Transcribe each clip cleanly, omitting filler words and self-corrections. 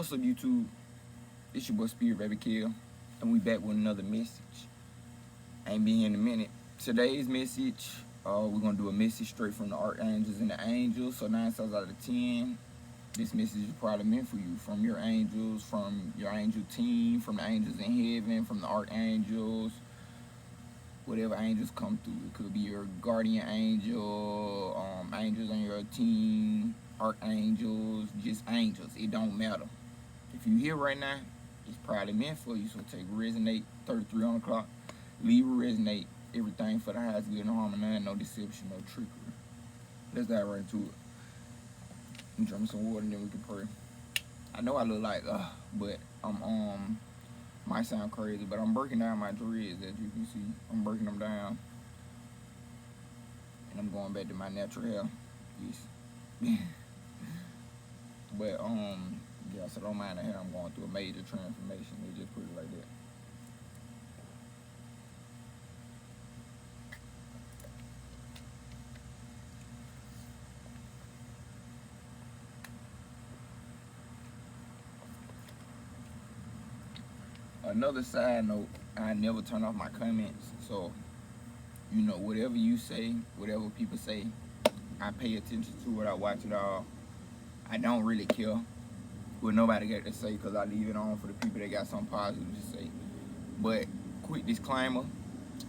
What's up, YouTube? It's your boy Spirit Baby Kill, and we back with another message. I ain't been here in a minute. Today's message, we're gonna do a message straight from the archangels and the angels. So 9 times out of 10, this message is probably meant for you, from your angels, from your angel team, from the angels in heaven, from the archangels, whatever angels come through. It could be your guardian angel, angels on your team, archangels, just angels. It don't matter. If you here right now, it's probably meant for you. So take resonate, 33 on the clock. Leave resonate. Everything for the highest good and harm and none, no deception, no trickery. Let's dive right into it. I'm drinking some water and then we can pray. I know I look like but I'm might sound crazy, but I'm breaking down my dreads, as you can see. I'm breaking them down. And I'm going back to my natural hair. Yes. But yeah, so don't mind the hair. I'm going through a major transformation. They just put it like that. Another side note, I never turn off my comments. So, you know, whatever you say, whatever people say, I pay attention to it. I watch it all. I don't really care what nobody got to say because I leave it on for the people that got something positive to say. But quick disclaimer,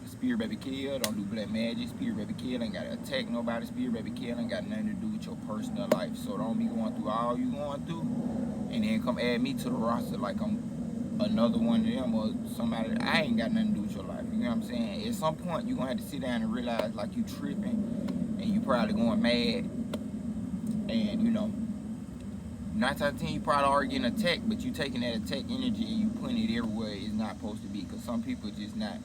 Spirit Baby Kill don't do black magic. Spirit Baby Kill ain't got to attack nobody. Spirit Baby Kill ain't got nothing to do with your personal life. So don't be going through all you going through and then come add me to the roster like I'm another one of them or somebody. I ain't got nothing to do with your life. You know what I'm saying? At some point, you're going to have to sit down and realize like you tripping and you probably going mad. And, you know, 9 times out of 10, you probably are getting attacked, but you taking that attack energy and you putting it everywhere it's not supposed to be. Because some people just not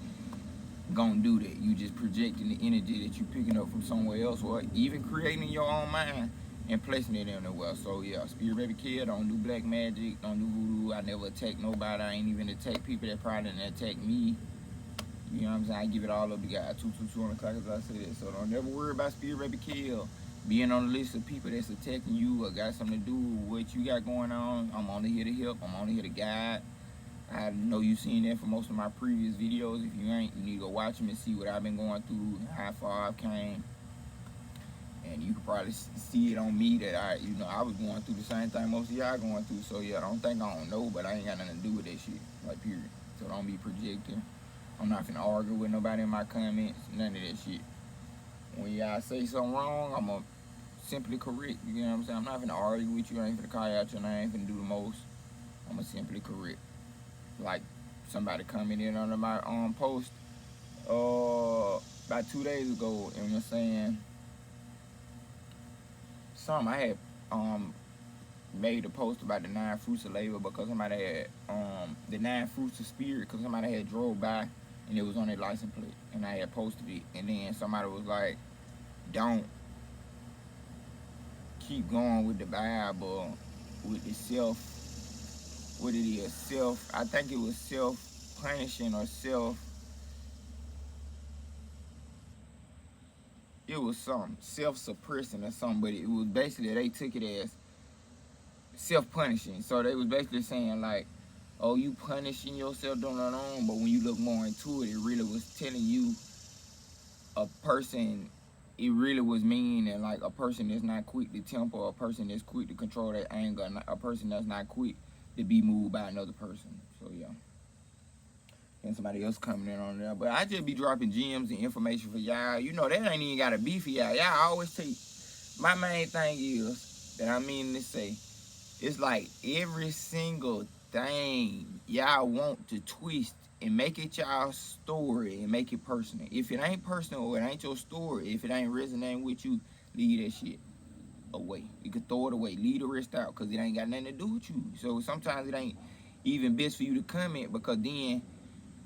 gonna do that. You just projecting the energy that you picking up from somewhere else, or even creating in your own mind and placing it in the well. So yeah, Spirit Baby Kid, don't do black magic, don't do voodoo. I never attack nobody. I ain't even attack people that probably didn't attack me. You know what I'm saying? I give it all up to God. 222 on the clock as I say that. So don't never worry about Spirit Baby Kill being on the list of people that's attacking you or got something to do with what you got going on. I'm only here to help. I'm only here to guide. I know you've seen that for most of my previous videos. If you ain't, you need to go watch them and see what I've been going through, how far I've came. And you can probably see it on me that I was going through the same thing most of y'all going through. So yeah, don't think I don't know, but I ain't got nothing to do with that shit. Like, period. So don't be projecting. I'm not finna argue with nobody in my comments, none of that shit. When y'all say something wrong, I'm gonna simply correct. You know what I'm saying? I'm not finna argue with you. I ain't finna call you out your name. I ain't finna do the most. I'm gonna simply correct. Like somebody commented under my post about 2 days ago and was saying something. I had made a post about the 9 fruits of labor because somebody had the 9 fruits of spirit because somebody had drove by and it was on their license plate and I had posted it, and then somebody was like, don't keep going with the Bible with the what it is, I think it was self-punishing or it was something, self-suppressing or something, but it was basically, they took it as self-punishing. So they was basically saying like, oh, you punishing yourself doing it on, but when you look more into it, it really was telling you a person, it really was meaning like a person that's not quick to temper, a person that's quick to control their anger, a person that's not quick to be moved by another person. So yeah. And somebody else coming in on there. But I just be dropping gems and information for y'all. You know, that ain't even got to be for y'all. Y'all always take, my main thing is, that I mean to say, it's like every single thing y'all want to twist and make it y'all's story and make it personal. If it ain't personal or it ain't your story, if it ain't resonating with you, leave that shit away. You can throw it away. Leave the rest out because it ain't got nothing to do with you. So sometimes it ain't even best for you to comment because then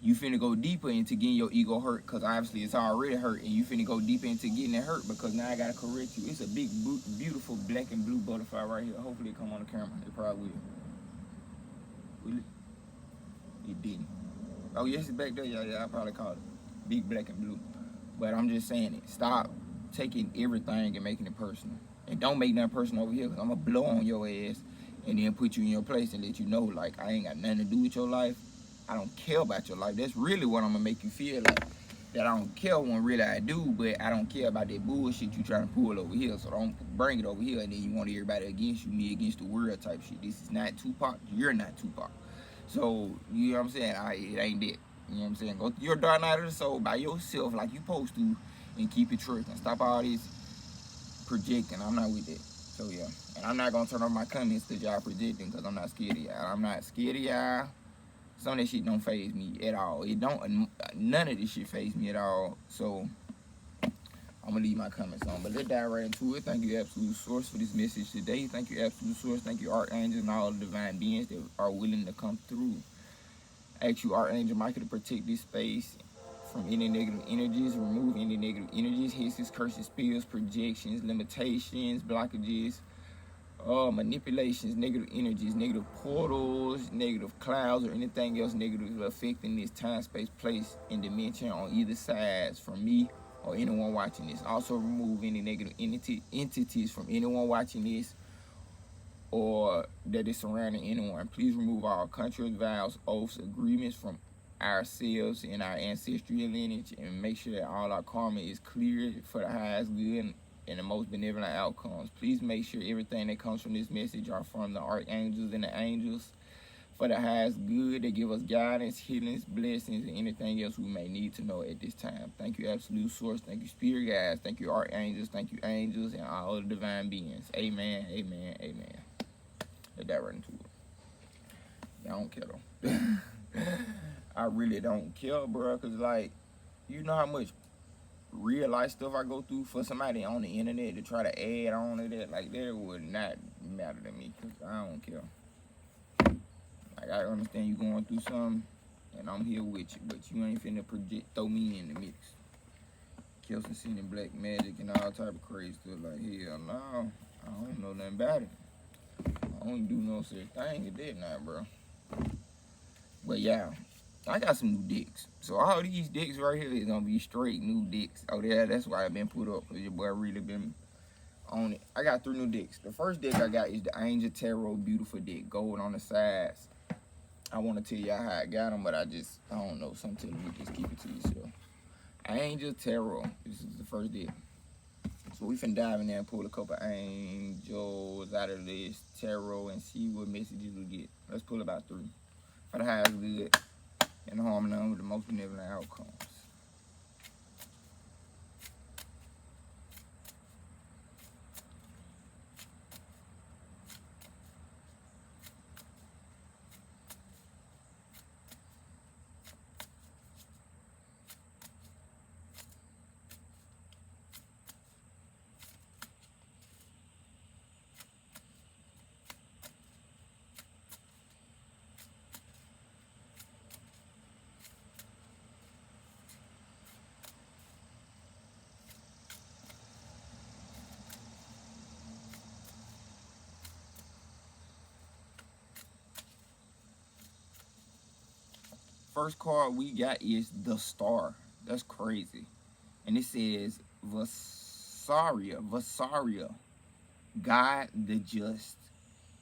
you finna go deeper into getting your ego hurt because obviously it's already hurt, and you finna go deeper into getting it hurt because now I gotta correct you. It's a big, beautiful black and blue butterfly right here. Hopefully it come on the camera. It probably will. Will it? It didn't. Oh yes, it's back there. Yeah, I probably called it big black and blue. But I'm just saying it. Stop taking everything and making it personal. And don't make nothing personal over here because I'm gonna blow on your ass and then put you in your place and let you know, like, I ain't got nothing to do with your life. I don't care about your life. That's really what I'm gonna make you feel like. That I don't care when really I do, but I don't care about that bullshit you trying to pull over here. So don't bring it over here and then you want everybody against you, me against the world type shit. This is not Tupac. You're not Tupac. So, you know what I'm saying? It ain't that. You know what I'm saying? Go through your dark night of the soul by yourself like you supposed to and keep it truth and stop all this projecting. I'm not with that. So, yeah. And I'm not going to turn off my comments because y'all projecting because I'm not scared of y'all. I'm not scared of y'all. Some of that shit don't faze me at all. None of this shit faze me at all. So, I'm going to leave my comments on. But let's dive right into it. Thank you, Absolute Source, for this message today. Thank you, Absolute Source. Thank you, Archangels and all the divine beings that are willing to come through. I ask you, Archangel Michael, to protect this space from any negative energies, remove any negative energies, hisses, curses, spells, projections, limitations, blockages, manipulations, negative energies, negative portals, negative clouds, or anything else negatively affecting this time, space, place, and dimension on either sides from me or anyone watching this. Also remove any negative entities from anyone watching this or that is surrounding anyone. Please remove all contracts, vows, oaths, agreements from ourselves and our ancestral lineage, and make sure that all our karma is cleared for the highest good and the most benevolent outcomes. Please make sure everything that comes from this message are from the archangels and the angels for the highest good. They give us guidance, healings, blessings, and anything else we may need to know at this time. Thank you, Absolute Source. Thank you, Spirit Guides. Thank you, Archangels. Thank you, angels, and all the divine beings. Amen, amen, amen. Let that right into it. I don't care though. I really don't care, bro, because, like, you know how much real life stuff I go through for somebody on the internet to try to add on to that? Like, that would not matter to me, because I don't care. Like, I understand you going through something, and I'm here with you, but you ain't finna throw me in the mix. Kelson sending black magic and all type of crazy stuff. Like, hell no, I don't know nothing about it. I don't do no such thing as that now, bro. But yeah, I got some new dicks. So all these dicks right here is gonna be straight new dicks. Oh yeah, that's why I've been put up, because your boy really been on it. I got 3 new dicks. The first dick I got is the Angel Tarot Beautiful dick, gold on the sides. I want to tell y'all how I got them, but I don't know. Some tell me just keep it to yourself. Angel Tarot. This is the first dick. So we finna dive in there and pull a couple angels out of this tarot and see what messages we get. Let's pull about 3. For the highest good and harmony with the most benevolent outcomes. First card we got is the Star. That's crazy. And it says Vasaria, God the just,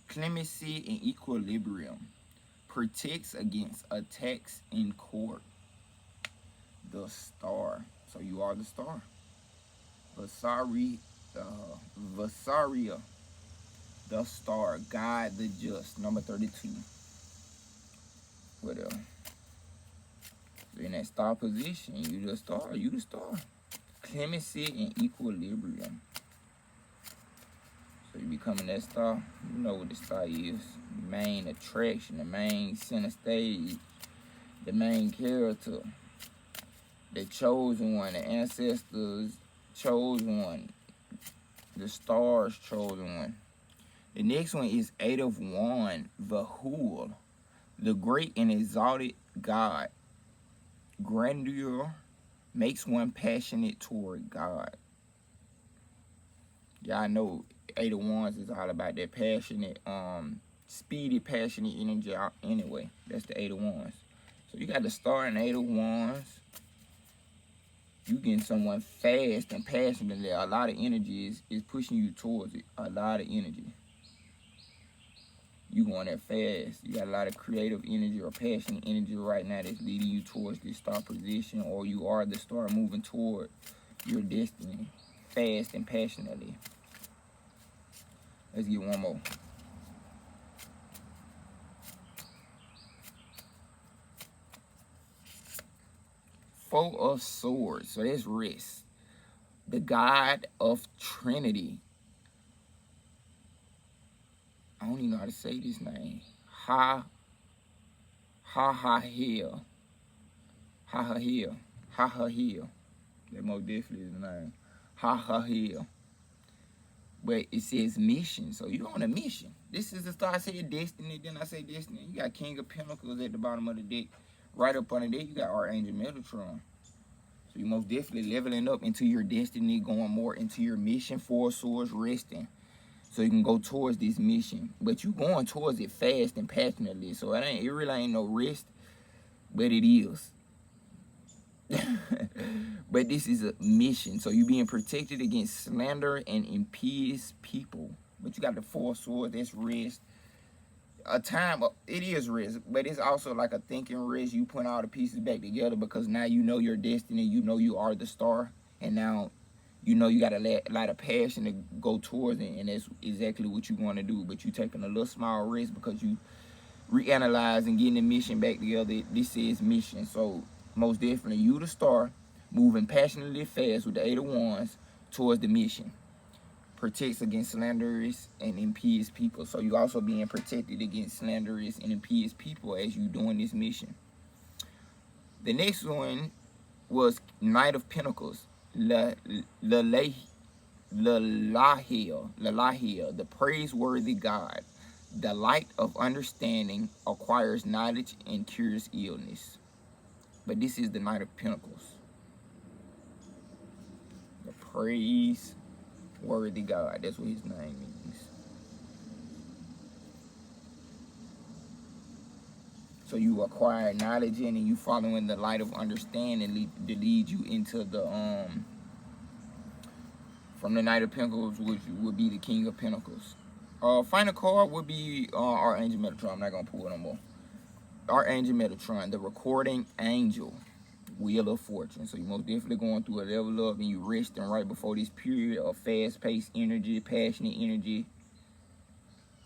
clemency and equilibrium, protects against attacks in court. The Star. So you are the Star. Vasaria, the Star, God the just, number 32. What else? In that star position, you the Star. Clemency and equilibrium. So you becoming that star. You know what the star is. The main attraction, the main center stage, the main character, the chosen one, the ancestors chosen one, the stars chosen one. The next one is 8 of Wands, Vahul, the great and exalted God. Grandeur makes one passionate toward God. Y'all know 8 of Wands is all about that passionate, speedy, passionate energy anyway. That's the 8 of Wands. So you got the Star and 8 of Wands. You getting someone fast and passionate there. A lot of energy is pushing you towards it. A lot of energy. You going that fast. You got a lot of creative energy or passionate energy right now that's leading you towards this star position, or you are the star moving toward your destiny, fast and passionately. Let's get one more. Four of Swords. So that's rest. The God of Trinity. I don't even know how to say this name. Ha-ha-hill. Ha-ha-hill. Ha-ha-hill. That most definitely is the name. Ha-ha-hill. But it says mission. So you're on a mission. This is the star. I say destiny, then I say destiny. You got King of Pentacles at the bottom of the deck. Right up under there, you got Archangel Metatron. So you're most definitely leveling up into your destiny, going more into your mission. Four Swords, resting. So you can go towards this mission. But you going towards it fast and passionately. So it really ain't no rest, but it is. But this is a mission. So you being protected against slander and impious people. But you got the Four Swords, that's rest. A time, it is rest, but it's also like a thinking rest. You put all the pieces back together because now you know your destiny. You know you are the star. And now you know you got a lot of passion to go towards it. And that's exactly what you want to do. But you taking a little small rest because you reanalyze and getting the mission back together. This is mission. So most definitely you the star, moving passionately fast with the Eight of Wands towards the mission. Protects against slanderous and impious people. So you also being protected against slanderous and impious people as you doing this mission. The next one was Knight of Pentacles. Lalahil, the praiseworthy God. The light of understanding acquires knowledge and cures illness. But this is the Knight of Pentacles. The praiseworthy God. That's what his name means. So you acquire knowledge in and you following the light of understanding to lead you into the from the Knight of Pentacles, which would be the King of Pentacles. Final card would be Archangel Metatron. I'm not gonna pull it no more. Archangel Metatron, the recording angel, Wheel of Fortune. So you're most definitely going through a level up and you resting right before this period of fast-paced energy, passionate energy.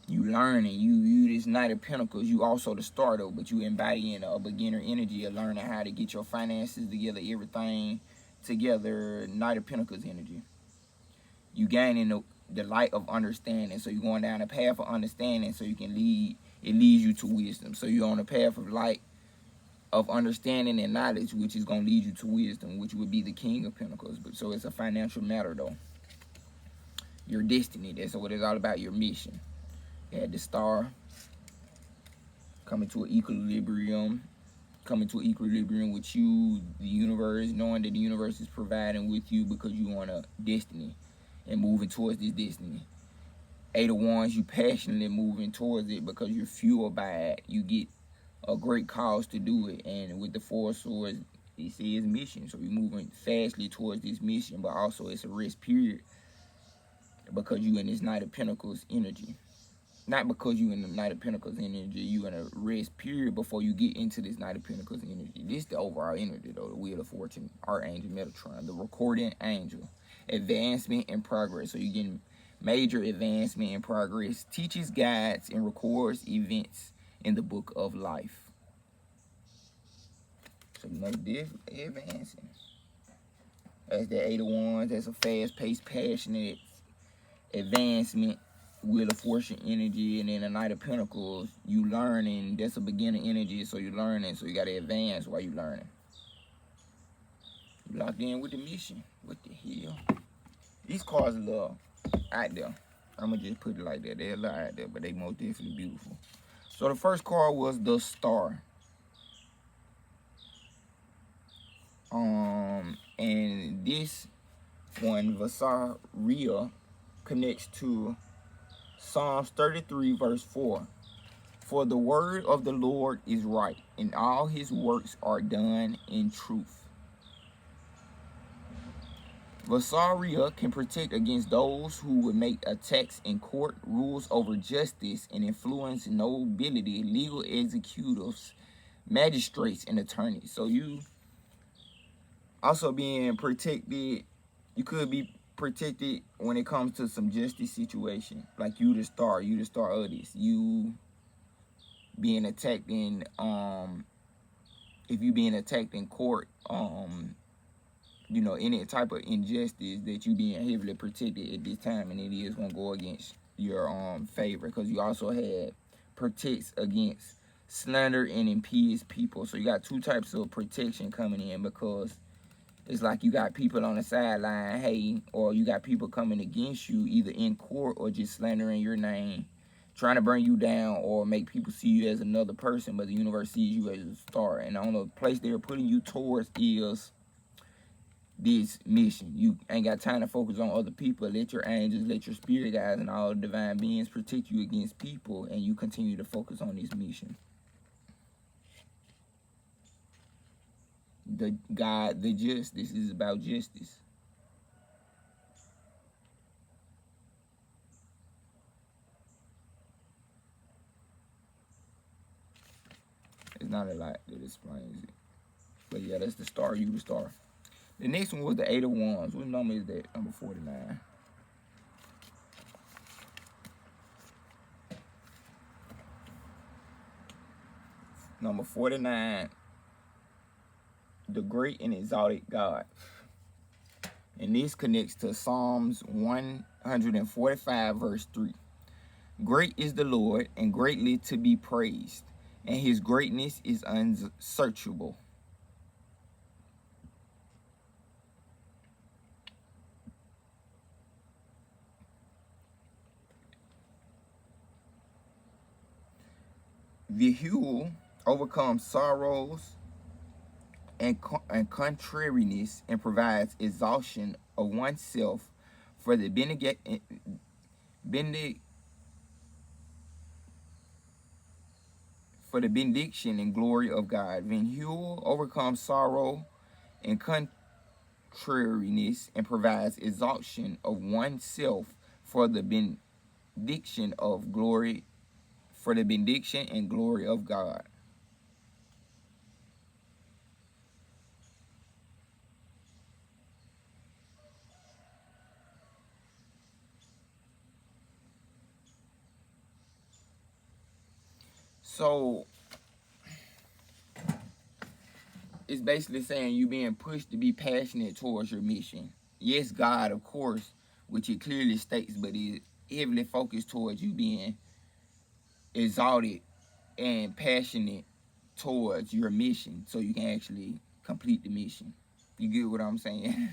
You learning, you this Knight of Pentacles, you also the starter, but you embodying a beginner energy of learning how to get your finances together, everything together, Knight of Pentacles energy. You gaining the light of understanding, so you're going down a path of understanding so you can it leads you to wisdom. So you're on a path of light of understanding and knowledge, which is going to lead you to wisdom, which would be the King of Pentacles. But so it's a financial matter though. Your destiny, that's what it's all about, your mission. You had the star coming to an equilibrium with you, the universe, knowing that the universe is providing with you because you want a destiny and moving towards this destiny. Eight of Wands, you passionately moving towards it because you're fueled by it. You get a great cause to do it. And with the Four Swords, it says mission. So you're moving fastly towards this mission, but also it's a rest period because you in this Knight of Pentacles energy. Not because you in the Knight of Pentacles energy, you in a rest period before you get into this Knight of Pentacles energy. This is the overall energy though, the Wheel of Fortune, Archangel Metatron, the recording angel. Advancement and progress. So you're getting major advancement and progress. Teaches, guides, and records events in the book of life. So you most definitely advancing. That's the Eight of Wands. That's a fast-paced, passionate advancement. Wheel of Fortune energy, and then the Knight of Pentacles, you learning. That's a beginner energy, so you're learning. So you got to advance while you learning. You locked in with the mission. What the hell? These cards are a little out there. I'm going to just put it like that. They're a little out there, but they most definitely beautiful. So the first card was the Star. And this one, Vasaria, connects to Psalms 33 verse 4. For the word of the Lord is right, and all his works are done in truth. Vasaria can protect against those who would make attacks in court, rules over justice, and influence nobility, legal executives, magistrates, and attorneys. So you also being protected, you could be protected when it comes to some justice situation. Like you the star of this. You being attacked in if you being attacked in court, any type of injustice that you being heavily protected at this time, and it is gonna go against your favor, because you also had protects against slander and impedes people. So you got two types of protection coming in, because it's like you got people on the sideline, hey, or you got people coming against you either in court or just slandering your name, trying to bring you down or make people see you as another person, but the universe sees you as a star. And the only place they're putting you towards is this mission. You ain't got time to focus on other people. Let your angels, let your spirit guides, and all divine beings protect you against people, and you continue to focus on this mission. The justice. This is about justice. It's not a lot that explains it. But yeah, that's the star, you the star. The next one was the Eight of Wands. What number is that? Number 49. Number 49. The great and exalted God. And this connects to Psalms 145, verse 3. Great is the Lord, and greatly to be praised, and his greatness is unsearchable. Vihul overcomes sorrows and contrariness and provides exhaustion of oneself for the benediction and glory of God. Vihul overcomes sorrow and contrariness and provides exhaustion of oneself for the benediction of glory, for the benediction and glory of God. So it's basically saying you being pushed to be passionate towards your mission. Yes, God, of course, which it clearly states, but it heavily focused towards you being exalted and passionate towards your mission, so you can actually complete the mission. You get what I'm saying?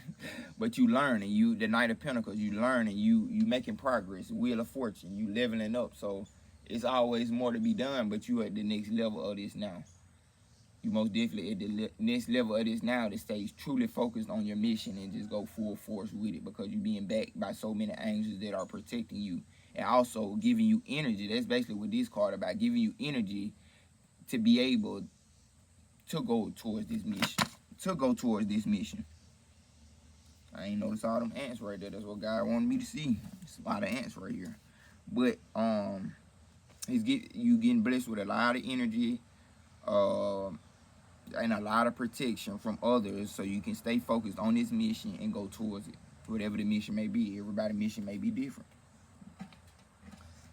But you learn, and you, the Knight of Pentacles, you learn, and you making progress. Wheel of Fortune, you leveling up. So it's always more to be done, but you at the next level of this now. You most definitely at the next level of this now to stay truly focused on your mission and just go full force with it, because you're being backed by so many angels that are protecting you and also giving you energy. That's basically what this card about, giving you energy to be able to go towards this mission. I ain't noticed all them ants right there. That's what God wanted me to see. It's a lot of ants right here. But you getting blessed with a lot of energy, and a lot of protection from others, so you can stay focused on this mission and go towards it. Whatever the mission may be. Everybody's mission may be different.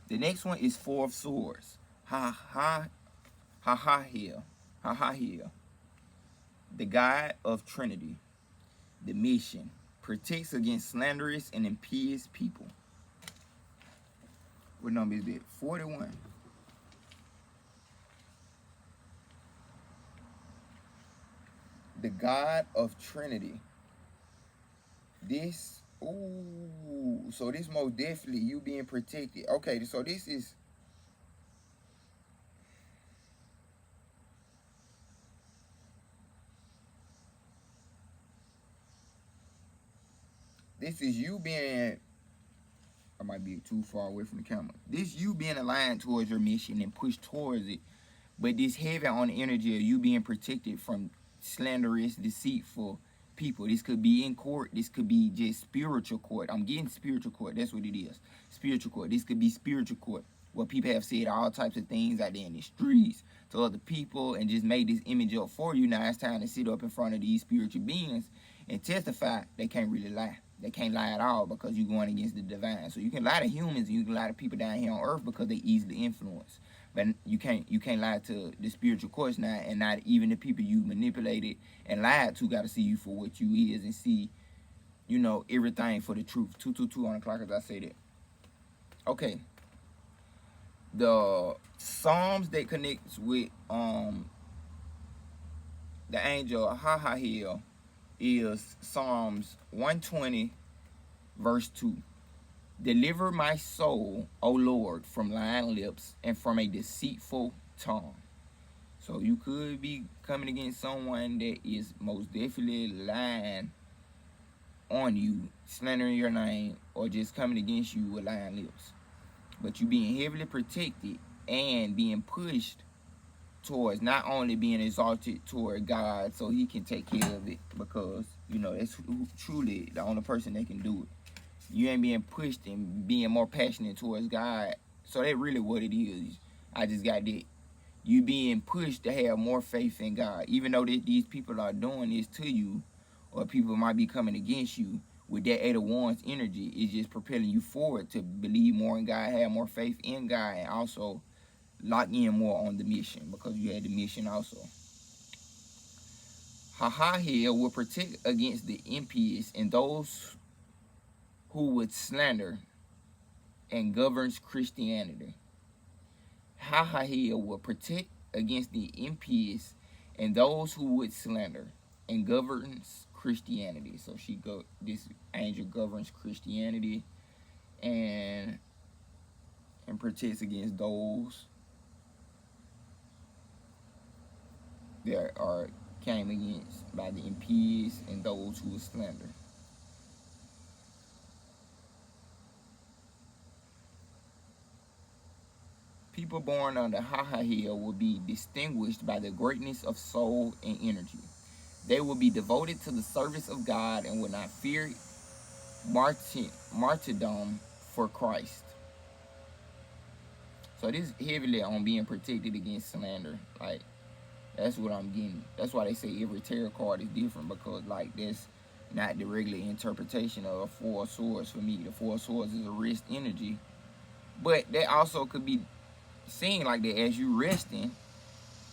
The next one is Four of Swords. Hahahiel. The God of Trinity. The mission. Protects against slanderous and impious people. What number is that? 41. The God of Trinity. This, so this most definitely you being protected. Okay, so this is you being, I might be too far away from the camera. This you being aligned towards your mission and pushed towards it, but this heavy on the energy of you being protected from slanderous, deceitful, people. This could be in court. This could be just spiritual court. I'm getting spiritual court. That's what it is. Spiritual court. This could be spiritual court, where people have said all types of things out there in the streets to other people and just made this image up for you. Now it's time to sit up in front of these spiritual beings and testify. They can't really lie. They can't lie at all because you're going against the divine. So you can lie to humans and you can lie to people down here on earth because they easily influence. But you can't lie to the spiritual courts now, and not even the people you manipulated and lied to got to see you for what you is and see, you know, everything for the truth. 222 on the clock as I say that. Okay. The Psalms that connects with the angel Hahahiel is Psalms 120 verse 2. Deliver my soul, O Lord, from lying lips and from a deceitful tongue. So you could be coming against someone that is most definitely lying on you, slandering your name, or just coming against you with lying lips. But you being heavily protected and being pushed towards not only being exalted toward God so he can take care of it, because, you know, that's truly the only person that can do it. You ain't being pushed and being more passionate towards God. So that's really what it is. I just got that. You being pushed to have more faith in God. Even though that these people are doing this to you, or people might be coming against you, with that 8 of Wands energy, it's just propelling you forward to believe more in God, have more faith in God, and also lock in more on the mission, because you had the mission also. Hahahiel will protect against the impious and those who would slander and governs Christianity. Hahahiel will protect against the impious and those who would slander and governs Christianity. So this angel governs Christianity and protects against those that are came against by the impious and those who would slander. People born under Hahahiel will be distinguished by the greatness of soul and energy. They will be devoted to the service of God and will not fear martyrdom for Christ. So this is heavily on being protected against slander. Like, that's what I'm getting. That's why they say every tarot card is different, because like that's not the regular interpretation of a Four of Swords for me. The Four of Swords is a rest energy, but that also could be seen like that as you resting,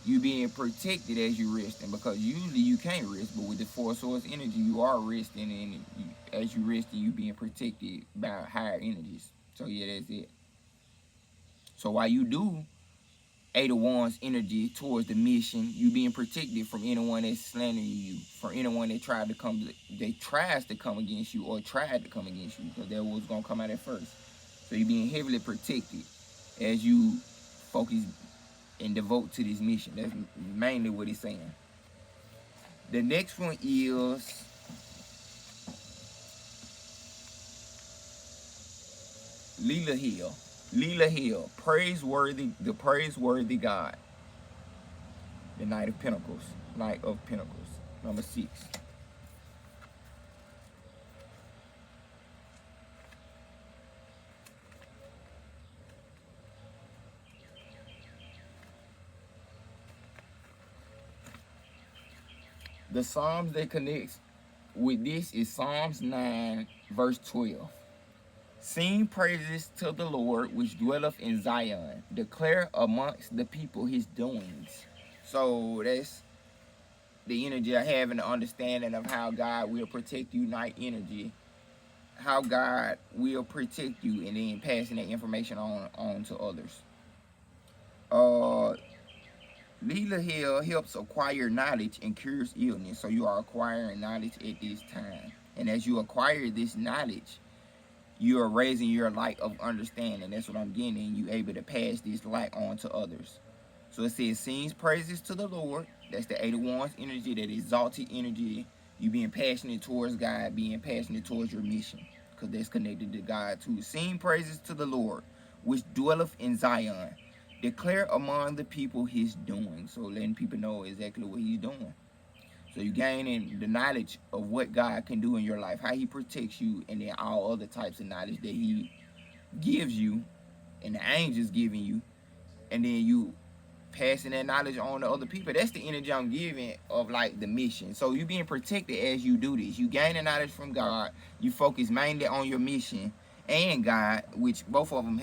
you being protected as you resting, because usually you can't rest, but with the Four of Swords energy, you are resting, and as you resting, you being protected by higher energies. So yeah, that's it. So while you do 8 of Wands energy towards the mission, you being protected from anyone that's slandering you, from anyone that tries to come against you or tried to come against you, because that was gonna come out at first. So you being heavily protected as you focus and devote to this mission. That's mainly what it's saying. The next one is Leela Hill, the praiseworthy God. The Knight of Pentacles, number 6. The Psalms that connects with this is Psalms 9, verse 12. Sing praises to the Lord which dwelleth in Zion. Declare amongst the people his doings. So that's the energy I have, and the understanding of how God will protect you, night energy. How God will protect you, and then passing that information on to others. Leela Hill helps acquire knowledge and cures illness. So you are acquiring knowledge at this time. And as you acquire this knowledge, you are raising your light of understanding. That's what I'm getting. And you're able to pass this light on to others. So it says, sings praises to the Lord. That's the 8 of Wands energy, that exalted energy. You being passionate towards God, being passionate towards your mission, because that's connected to God too. Sing praises to the Lord, which dwelleth in Zion. Declare among the people his doing. So letting people know exactly what he's doing. So you gaining the knowledge of what God can do in your life, how he protects you, and then all other types of knowledge that he gives you and the angels giving you, and then you passing that knowledge on to other people. That's the energy I'm giving of like the mission. So you being protected as you do this. You gain the knowledge from God. You focus mainly on your mission and God, which both of them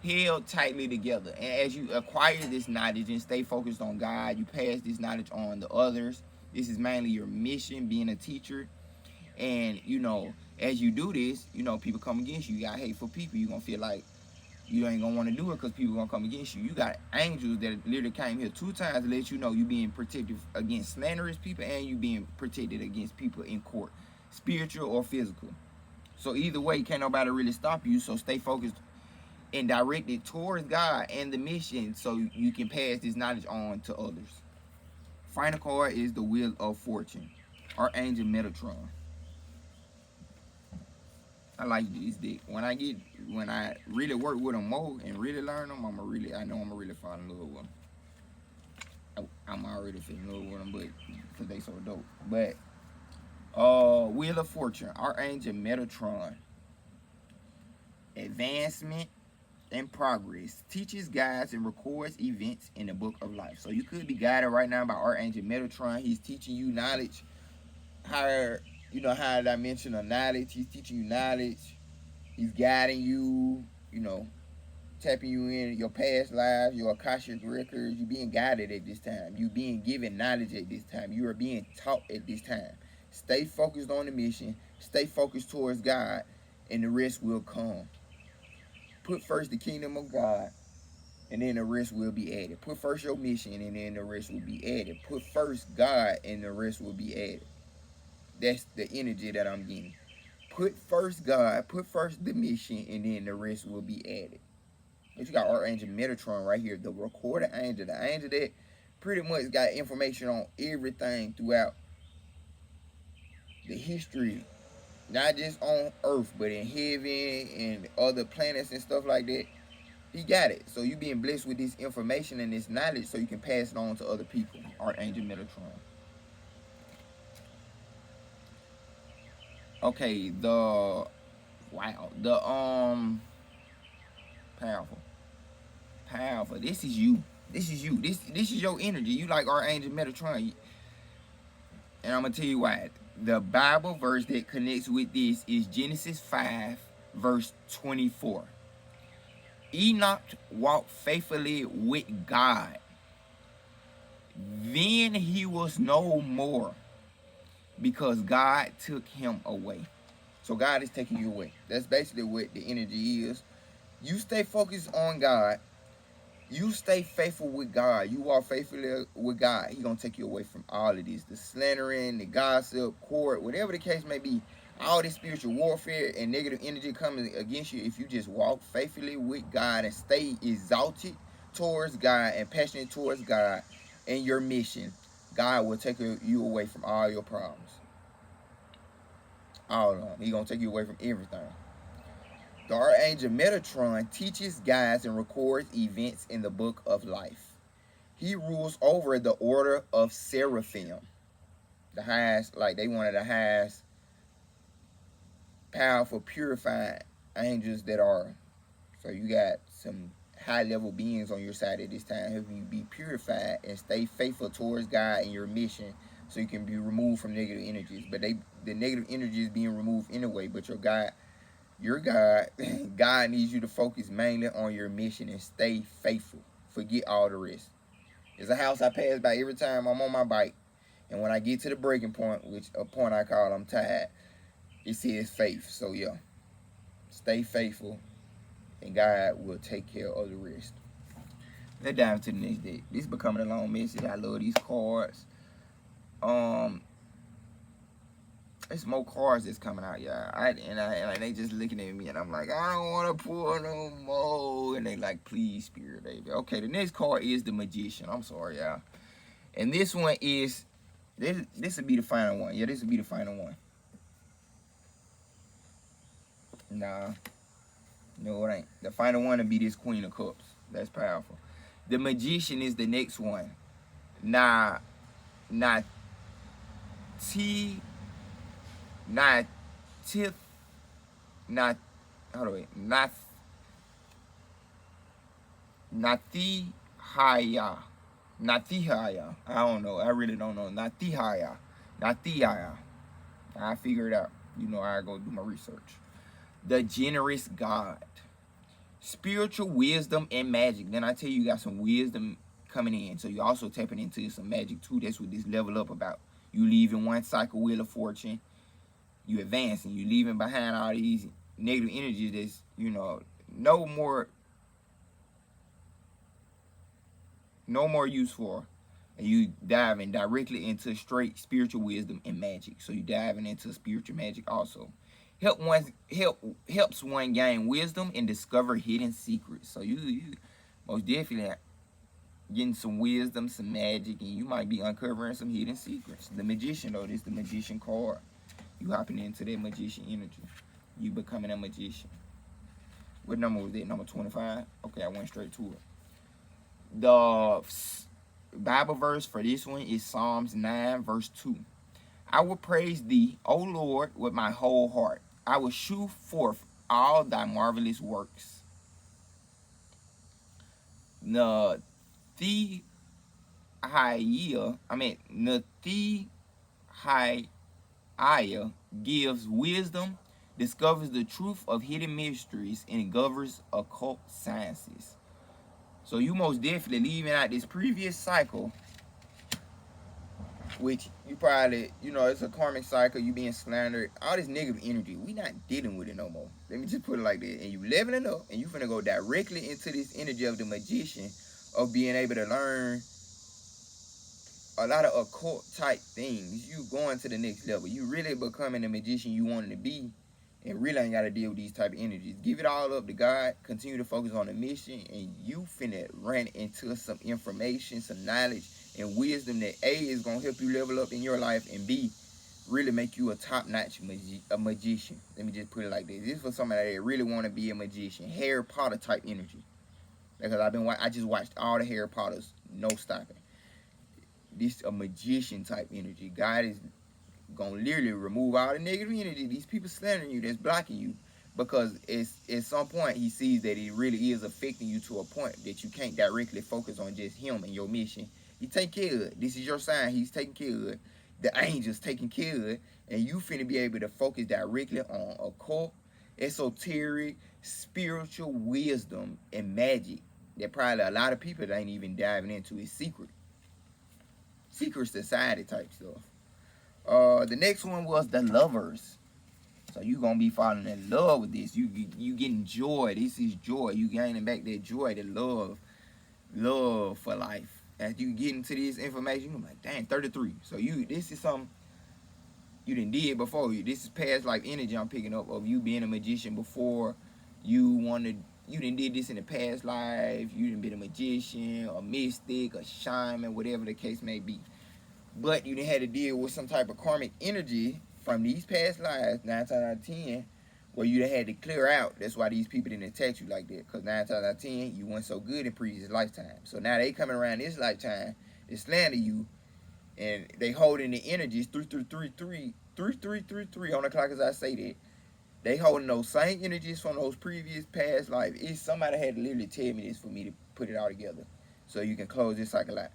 held tightly together. And as you acquire this knowledge and stay focused on God, you pass this knowledge on to others. This is mainly your mission, being a teacher. And as you do this, people come against you. You got hateful people. You're gonna feel like you ain't gonna want to do it because people gonna come against you. You got angels that literally came here 2 times to let you know you being protected against slanderous people, and you being protected against people in court, spiritual or physical. So either way, can't nobody really stop you. So stay focused and directed towards God and the mission, so you can pass this knowledge on to others. Final card is the Wheel of Fortune, Archangel Metatron. I like this deck. When I really work with them more and really learn them, I know I'm gonna really fall in love with them. I'm already feeling in love with them, but because they so dope. But Wheel of Fortune, Archangel Metatron. Advancement and progress. Teaches, guides, and records events in the book of life. So you could be guided right now by Archangel Metatron. He's teaching you knowledge. How did I mention knowledge? He's teaching you knowledge. He's guiding you, tapping you in your past lives, your Akashic records. You being guided at this time. You being given knowledge at this time. You are being taught at this time. Stay focused on the mission. Stay focused towards God, and the rest will come. Put first the kingdom of God, and then the rest will be added. Put first your mission, and then the rest will be added. Put first God, and the rest will be added. That's the energy that I'm getting. Put first God, put first the mission, and then the rest will be added. But you got Archangel Metatron right here, the recorded angel, the angel that pretty much got information on everything throughout the history, not just on Earth, but in heaven and other planets and stuff like that. He got it. So you being blessed with this information and this knowledge so you can pass it on to other people. Archangel Metatron. Okay, the powerful. This is you. This is your energy. You like Archangel Metatron. And I'm gonna tell you why. The Bible verse that connects with this is Genesis 5, verse 24. Enoch walked faithfully with God. Then he was no more, because God took him away. So God is taking you away. That's basically what the energy is. You stay focused on God. You stay faithful with God. You walk faithfully with God. He's going to take you away from all of this. The slandering, the gossip, court, whatever the case may be. All this spiritual warfare and negative energy coming against you. If you just walk faithfully with God and stay exalted towards God and passionate towards God and your mission, God will take you away from all your problems. All of them. He's going to take you away from everything. The Archangel Metatron teaches, guides, and records events in the book of life. He rules over the order of Seraphim. The highest, like they one of the highest, powerful, purified angels that are. So you got some high-level beings on your side at this time, helping you be purified and stay faithful towards God and your mission, so you can be removed from negative energies. But the negative energy is being removed anyway. But God needs you to focus mainly on your mission and stay faithful. Forget all the rest. There's a house I pass by every time I'm on my bike, and when I get to the breaking point, which a point I call I'm tired, it says faith. So yeah, stay faithful, and God will take care of the rest. Let's dive into the next deck. This is becoming a long message. I love these cards. It's more cards that's coming out, y'all. And they just looking at me, and I'm like, I don't want to pull no more. And they like, please, Spirit, baby. Okay, the next card is the Magician. I'm sorry, y'all. And this one is, this will be the final one. Yeah, this will be the final one. Nah, no, it ain't. The final one will be this Queen of Cups. That's powerful. The Magician is the next one. Now, T not tith not hold on wait not Nathihaya. Nathihaya. I don't know. I really don't know. Nathihaya. Nathihaya. I figure it out. You know, I go do my research. The generous God. Spiritual wisdom and magic. Then I tell you, you got some wisdom coming in. So you're also tapping into some magic too. That's what this level up about. You leaving one cycle wheel of fortune. You advancing. You leaving behind all these negative energies that's, you know, no more use for, and you diving directly into straight spiritual wisdom and magic. So you diving into spiritual magic also. Helps one gain wisdom and discover hidden secrets. So you most definitely getting some wisdom, some magic, and you might be uncovering some hidden secrets. The magician though, this is the magician card. You hopping into that magician energy. You becoming a magician. What number was that? Number 25? Okay, I went straight to it. The Bible verse for this one is Psalms 9 verse 2. I will praise thee, O Lord, with my whole heart. I will shew forth all thy marvelous works. Nathihaya gives wisdom, discovers the truth of hidden mysteries, and governs occult sciences. So you most definitely leaving out this previous cycle, which you probably, you know, it's a karmic cycle, you being slandered, all this negative energy, we not dealing with it no more. Let me just put it like that. And you leveling up, and you finna go directly into this energy of the magician, of being able to learn a lot of occult type things. You going to the next level. You really becoming the magician you wanted to be, and really ain't got to deal with these type of energies. Give it all up to God. Continue to focus on the mission, and you finna run into some information, some knowledge, and wisdom that A, is going to help you level up in your life, and B, really make you a top-notch magician. Let me just put it like this. This is for somebody that really want to be a magician. Harry Potter type energy. Because I just watched all the Harry Potters, no stopping. This a magician type energy. God is gonna literally remove all the negative energy, these people slandering you, that's blocking you, because it's at some point he sees that it really is affecting you to a point that you can't directly focus on just him and your mission. He take care of it. This is your sign. He's taking care of it. The angels taking care of it, and you finna be able to focus directly on occult, esoteric, spiritual wisdom and magic that probably a lot of people ain't even diving into. Is secret society type stuff. The next one was the lovers. So you gonna be falling in love with this. You getting joy. This is joy. You gaining back that joy, that love for life. As you get into this information, you're like, dang, 33. So this is something you done did before. This is past life energy I'm picking up of you being a magician before. You done did this in the past life. You done been a magician, a mystic, a shaman, whatever the case may be. But you done had to deal with some type of karmic energy from these past lives, 9 times out of 10, where you done had to clear out. That's why these people didn't attack you like that. Because 9 times out of 10, you weren't so good in previous lifetime. So now they coming around this lifetime to slander you, and they holding the energies 3333 on the clock as I say that. They holding those same energies from those previous past lives. It's somebody had to literally tell me this for me to put it all together, so you can close this cycle out.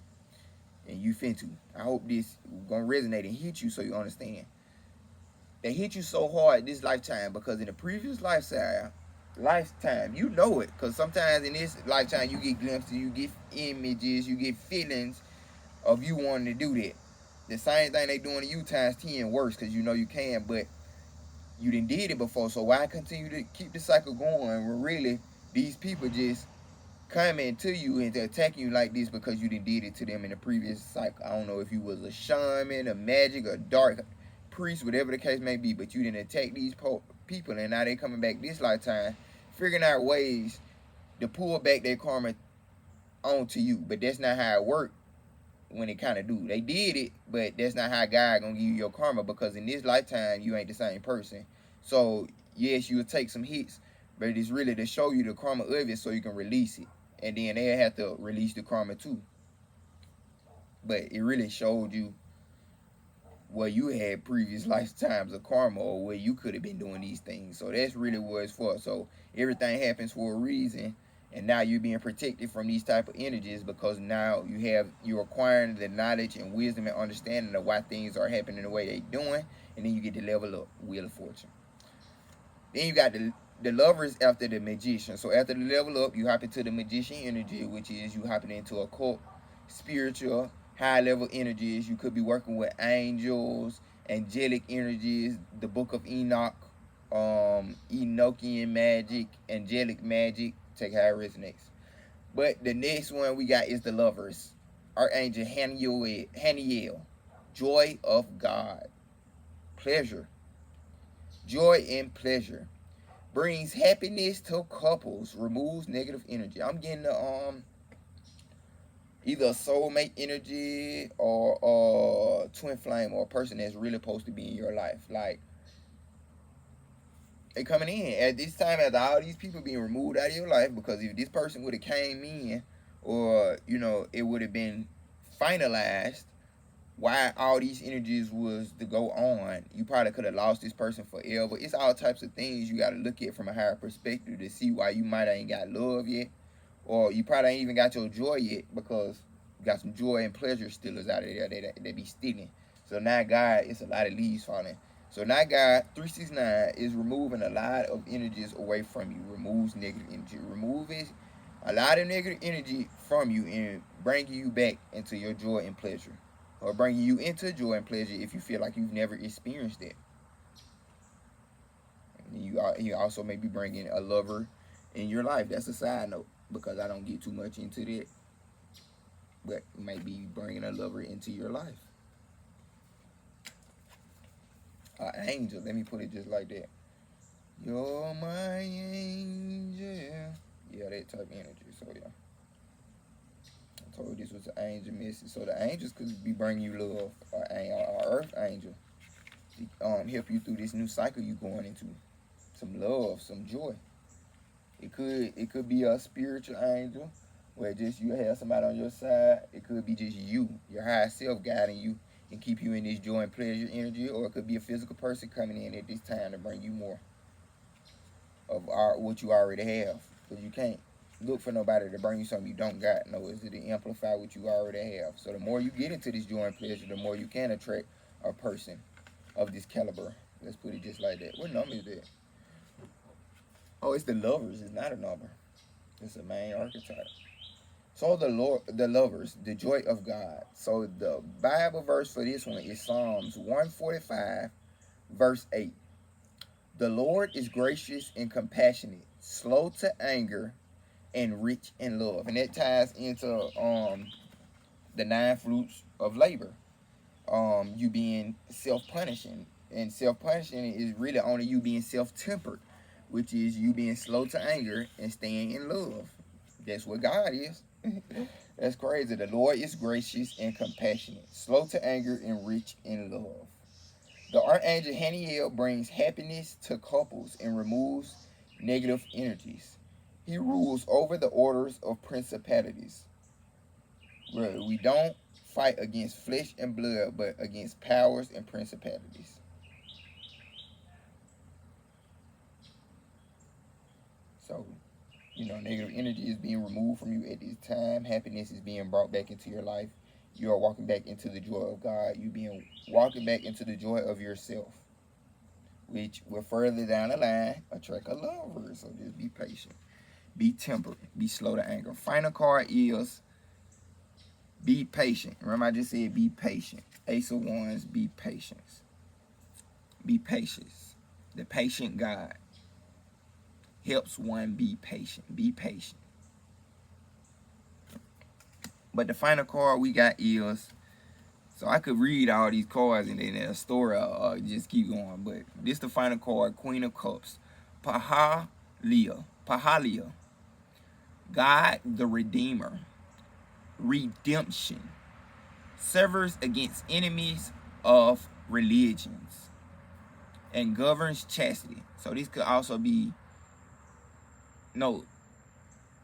And you finna. I hope this gonna resonate and hit you so you understand. They hit you so hard this lifetime because in the previous lifetime, you know it. Because sometimes in this lifetime you get glimpses, you get images, you get feelings of you wanting to do that. The same thing they doing to you times 10 worse, because you know you can, but you done did it before. So why continue to keep the cycle going when really these people just coming to you and attacking you like this because you done did it to them in the previous cycle? I don't know if you was a shaman, a magic, a dark priest, whatever the case may be, but you didn't attack these people, and now they coming back this lifetime, figuring out ways to pull back their karma onto you. But that's not how it worked when it kind of do. They did it, but that's not how God gonna give you your karma, because in this lifetime you ain't the same person. So yes, you'll take some hits, but it's really to show you the karma of it so you can release it, and then they'll have to release the karma too. But it really showed you where you had previous lifetimes of karma, or where you could have been doing these things. So that's really what it's for. So everything happens for a reason, and now you're being protected from these type of energies, because now you're acquiring the knowledge and wisdom and understanding of why things are happening the way they're doing, and then you get to level up. Wheel of Fortune. Then you got the lovers after the magician. So after the level up, you hop into the magician energy, which is you hopping into occult, spiritual, high level energies. You could be working with angels, angelic energies, the book of Enoch, Enochian magic, angelic magic. Take how it resonates. But the next one we got is the lovers. Archangel Haniel, joy of God, pleasure, joy and pleasure. Brings happiness to couples, removes negative energy. I'm getting the either a soulmate energy or twin flame, or a person that's really supposed to be in your life. Like, they coming in at this time after all these people being removed out of your life, because if this person would have came in, or it would have been finalized, why all these energies was to go on, you probably could have lost this person forever. It's all types of things you got to look at from a higher perspective to see why you might ain't got love yet, or you probably ain't even got your joy yet, because you got some joy and pleasure stealers out of there that be stealing. So now God, it's a lot of leaves falling. So now God 369 is removing a lot of energies away from you, removes negative energy, removes a lot of negative energy from you, and bringing you back into your joy and pleasure, or bringing you into joy and pleasure if you feel like you've never experienced it. And you also may be bringing a lover in your life. That's a side note, because I don't get too much into that. But you might be bringing a lover into your life. Angel, let me put it just like that. You're my angel. Yeah, that type of energy. So yeah, I told you this was an angel message. So the angels could be bringing you love, or earth angel, help you through this new cycle you going into. Some love, some joy. It could be a spiritual angel, where just you have somebody on your side. It could be just you, your higher self, guiding you and keep you in this joy and pleasure energy. Or it could be a physical person coming in at this time to bring you more of what you already have. Because you can't look for nobody to bring you something you don't got. No, it's to amplify what you already have. So the more you get into this joy and pleasure, the more you can attract a person of this caliber. Let's put it just like that. What number is that? Oh, it's the lovers. It's not a number. It's a main archetype. So the lovers, the joy of God. So the Bible verse for this one is Psalms 145, verse 8. The Lord is gracious and compassionate, slow to anger, and rich in love. And that ties into the 9 fruits of labor. You being self-punishing. And self-punishing is really only you being self-tempered, which is you being slow to anger and staying in love. That's what God is. That's crazy. The Lord is gracious and compassionate, slow to anger and rich in love. The Archangel Haniel brings happiness to couples and removes negative energies. He rules over the orders of principalities. We don't fight against flesh and blood, but against powers and principalities. So, negative energy is being removed from you at this time. Happiness is being brought back into your life. You are walking back into the joy of God. Walking back into the joy of yourself, which will further down the line attract a lover. So just be patient. Be temperate. Be slow to anger. Final card is be patient. Remember, I just said be patient. Ace of Wands, be patient. Be patient. The patient God helps one be patient. Be patient. But the final card we got is, so I could read all these cards and then a story just keep going. But this the final card, Queen of Cups. Pahalia. God the Redeemer. Redemption. Severs against enemies of religions. And governs chastity. So this could also be,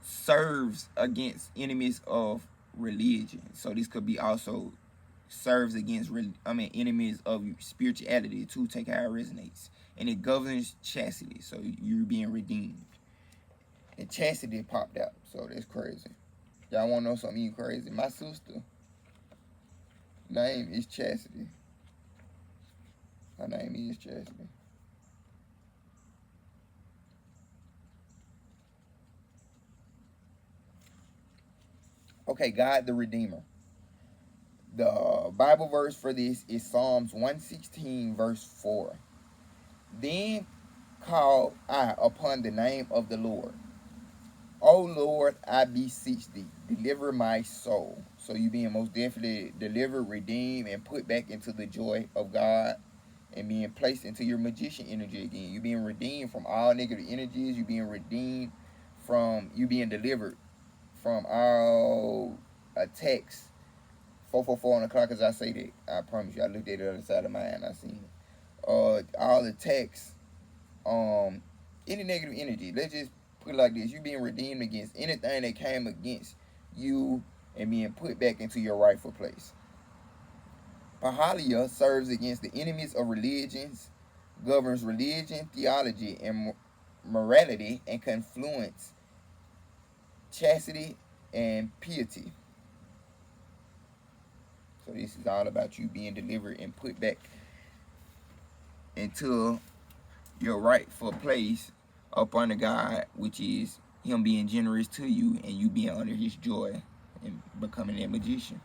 serves against enemies of religion. So this could be also serves against enemies of spirituality too. Take how it resonates, and it governs chastity. So you're being redeemed, and chastity popped out. So that's crazy. Y'all want to know something crazy? My sister name is Chastity. Her name is Chastity. Okay, God the Redeemer. The Bible verse for this is Psalms 116, verse 4. Then called I upon the name of the Lord. O Lord, I beseech thee, deliver my soul. So you being most definitely delivered, redeemed, and put back into the joy of God, and being placed into your magician energy again. You being redeemed from all negative energies. You being redeemed from, you being delivered from all attacks. 444 on the clock, as I say that. I promise you, I looked at the other side of my eye and I seen it. All attacks, any negative energy. Let's just put it like this: you being redeemed against anything that came against you and being put back into your rightful place. Pahalia serves against the enemies of religions, governs religion, theology, and morality, and confluence chastity and piety. So this is all about you being delivered and put back into your rightful place up under God, which is Him being generous to you and you being under His joy and becoming that magician.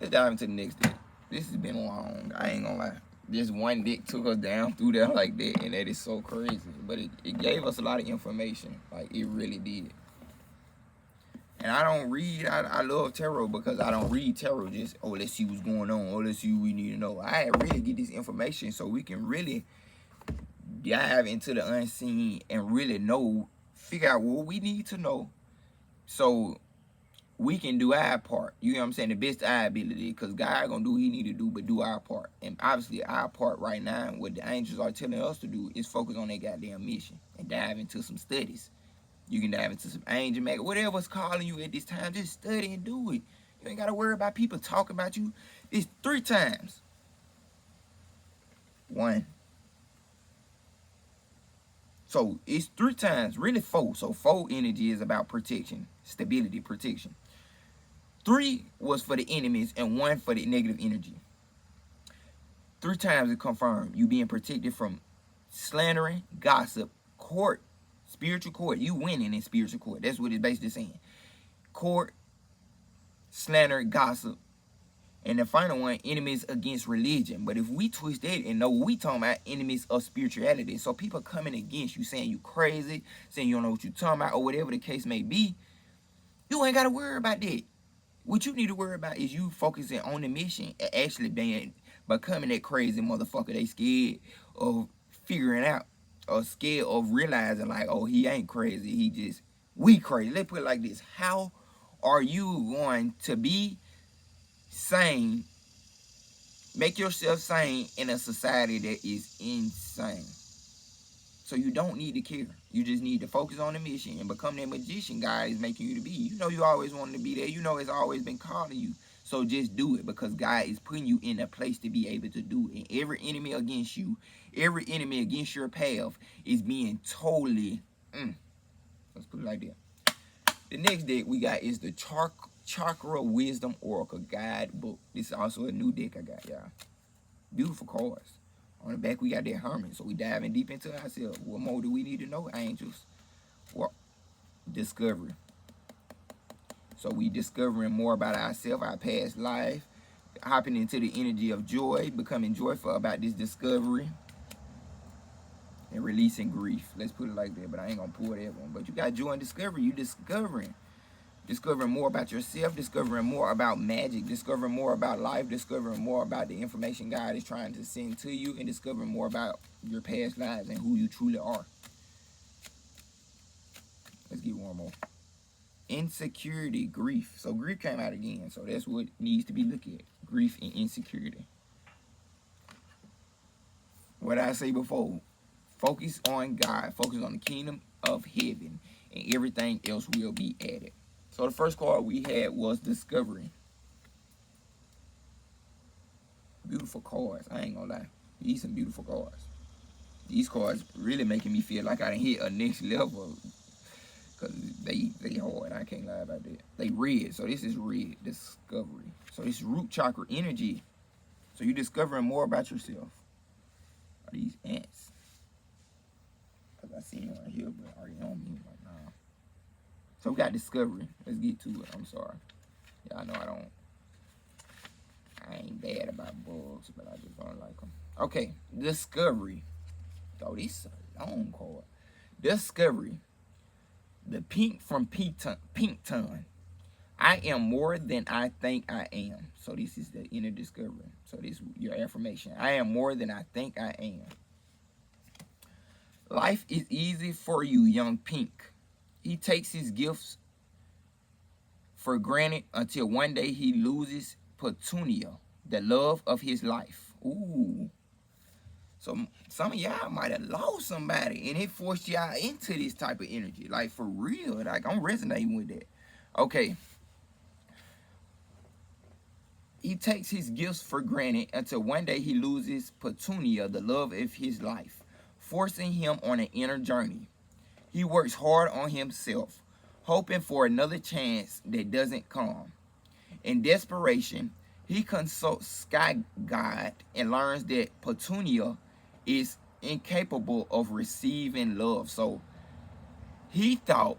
Let's dive into the next deck. This has been long. I ain't gonna lie. Just one deck took us down through there like that, and that is so crazy. But it gave us a lot of information. Like, it really did. And I don't read, I love tarot because I don't read tarot just, oh, let's see what's going on, oh, let's see what we need to know. I really get this information so we can really dive into the unseen and really know, figure out what we need to know so we can do our part. You know what I'm saying? The best of our ability, because God gonna do what He need to do, but do our part. And obviously our part right now, and what the angels are telling us to do, is focus on their goddamn mission and dive into some studies. You can dive into some angel magic, whatever's calling you at this time, just study and do it. You ain't gotta worry about people talking about you. It's 3 times. 1. So it's 3 times, really 4. So 4 energy is about protection, stability, protection. 3 was for the enemies and 1 for the negative energy. 3 times it confirmed you being protected from slandering, gossip, court, spiritual court. You winning in spiritual court. That's what it's basically saying. Court, slander, gossip. And the final one, enemies against religion. But if we twist that and know we talking about enemies of spirituality. So people coming against you, saying you crazy, saying you don't know what you talking about, or whatever the case may be, you ain't got to worry about that. What you need to worry about is you focusing on the mission and actually becoming that crazy motherfucker they scared of figuring out, or scared of realizing like, oh, he ain't crazy, he just, we crazy. Let's put it like this: how are you going to be sane, make yourself sane in a society that is insane? So you don't need to care. You just need to focus on the mission and become that magician God is making you to be. You know you always wanted to be there. You know it's always been called to you. So just do it, because God is putting you in a place to be able to do it. And every enemy against you, every enemy against your path is being totally, let's put it like that. The next deck we got is the Chakra Wisdom Oracle Guidebook. This is also a new deck I got, y'all. Beautiful cards. On the back, we got that Hermit. So we diving deep into ourselves. What more do we need to know, angels? Well, discovery. So we discovering more about ourselves, our past life, hopping into the energy of joy, becoming joyful about this discovery, and releasing grief. Let's put it like that, but I ain't going to pull that one. But you got joy and discovery. You discovering more about yourself, discovering more about magic, discovering more about life, discovering more about the information God is trying to send to you, and discovering more about your past lives and who you truly are. Let's get one more. Insecurity, grief. So grief came out again. So that's what needs to be looked at. Grief and insecurity. What I say before, focus on God, focus on the kingdom of heaven, and everything else will be added. So the first card we had was discovery. Beautiful cards. I ain't gonna lie. These some beautiful cards. These cards really making me feel like I done hit a next level. Because they hard. I can't lie about that. They red. So this is red. Discovery. So this root chakra energy. So you're discovering more about yourself. Are these ants? Because I see them right here, but are they on me right now? So we got discovery. Let's get to it. I'm sorry. Yeah, I know I ain't bad about bugs, but I just don't like them. Okay, discovery. Oh, this is a long card. Discovery. The pink from Pinkton. I am more than I think I am. So this is the inner discovery. So this is your affirmation. I am more than I think I am. Life is easy for you, young Pink. He takes his gifts for granted until one day he loses Petunia, the love of his life. Ooh. So some of y'all might have lost somebody and it forced y'all into this type of energy. Like for real. Like I'm resonating with that. Okay. He takes his gifts for granted until one day he loses Petunia, the love of his life, forcing him on an inner journey. He works hard on himself, hoping for another chance that doesn't come. In desperation, he consults Sky God and learns that Petunia is incapable of receiving love. So he thought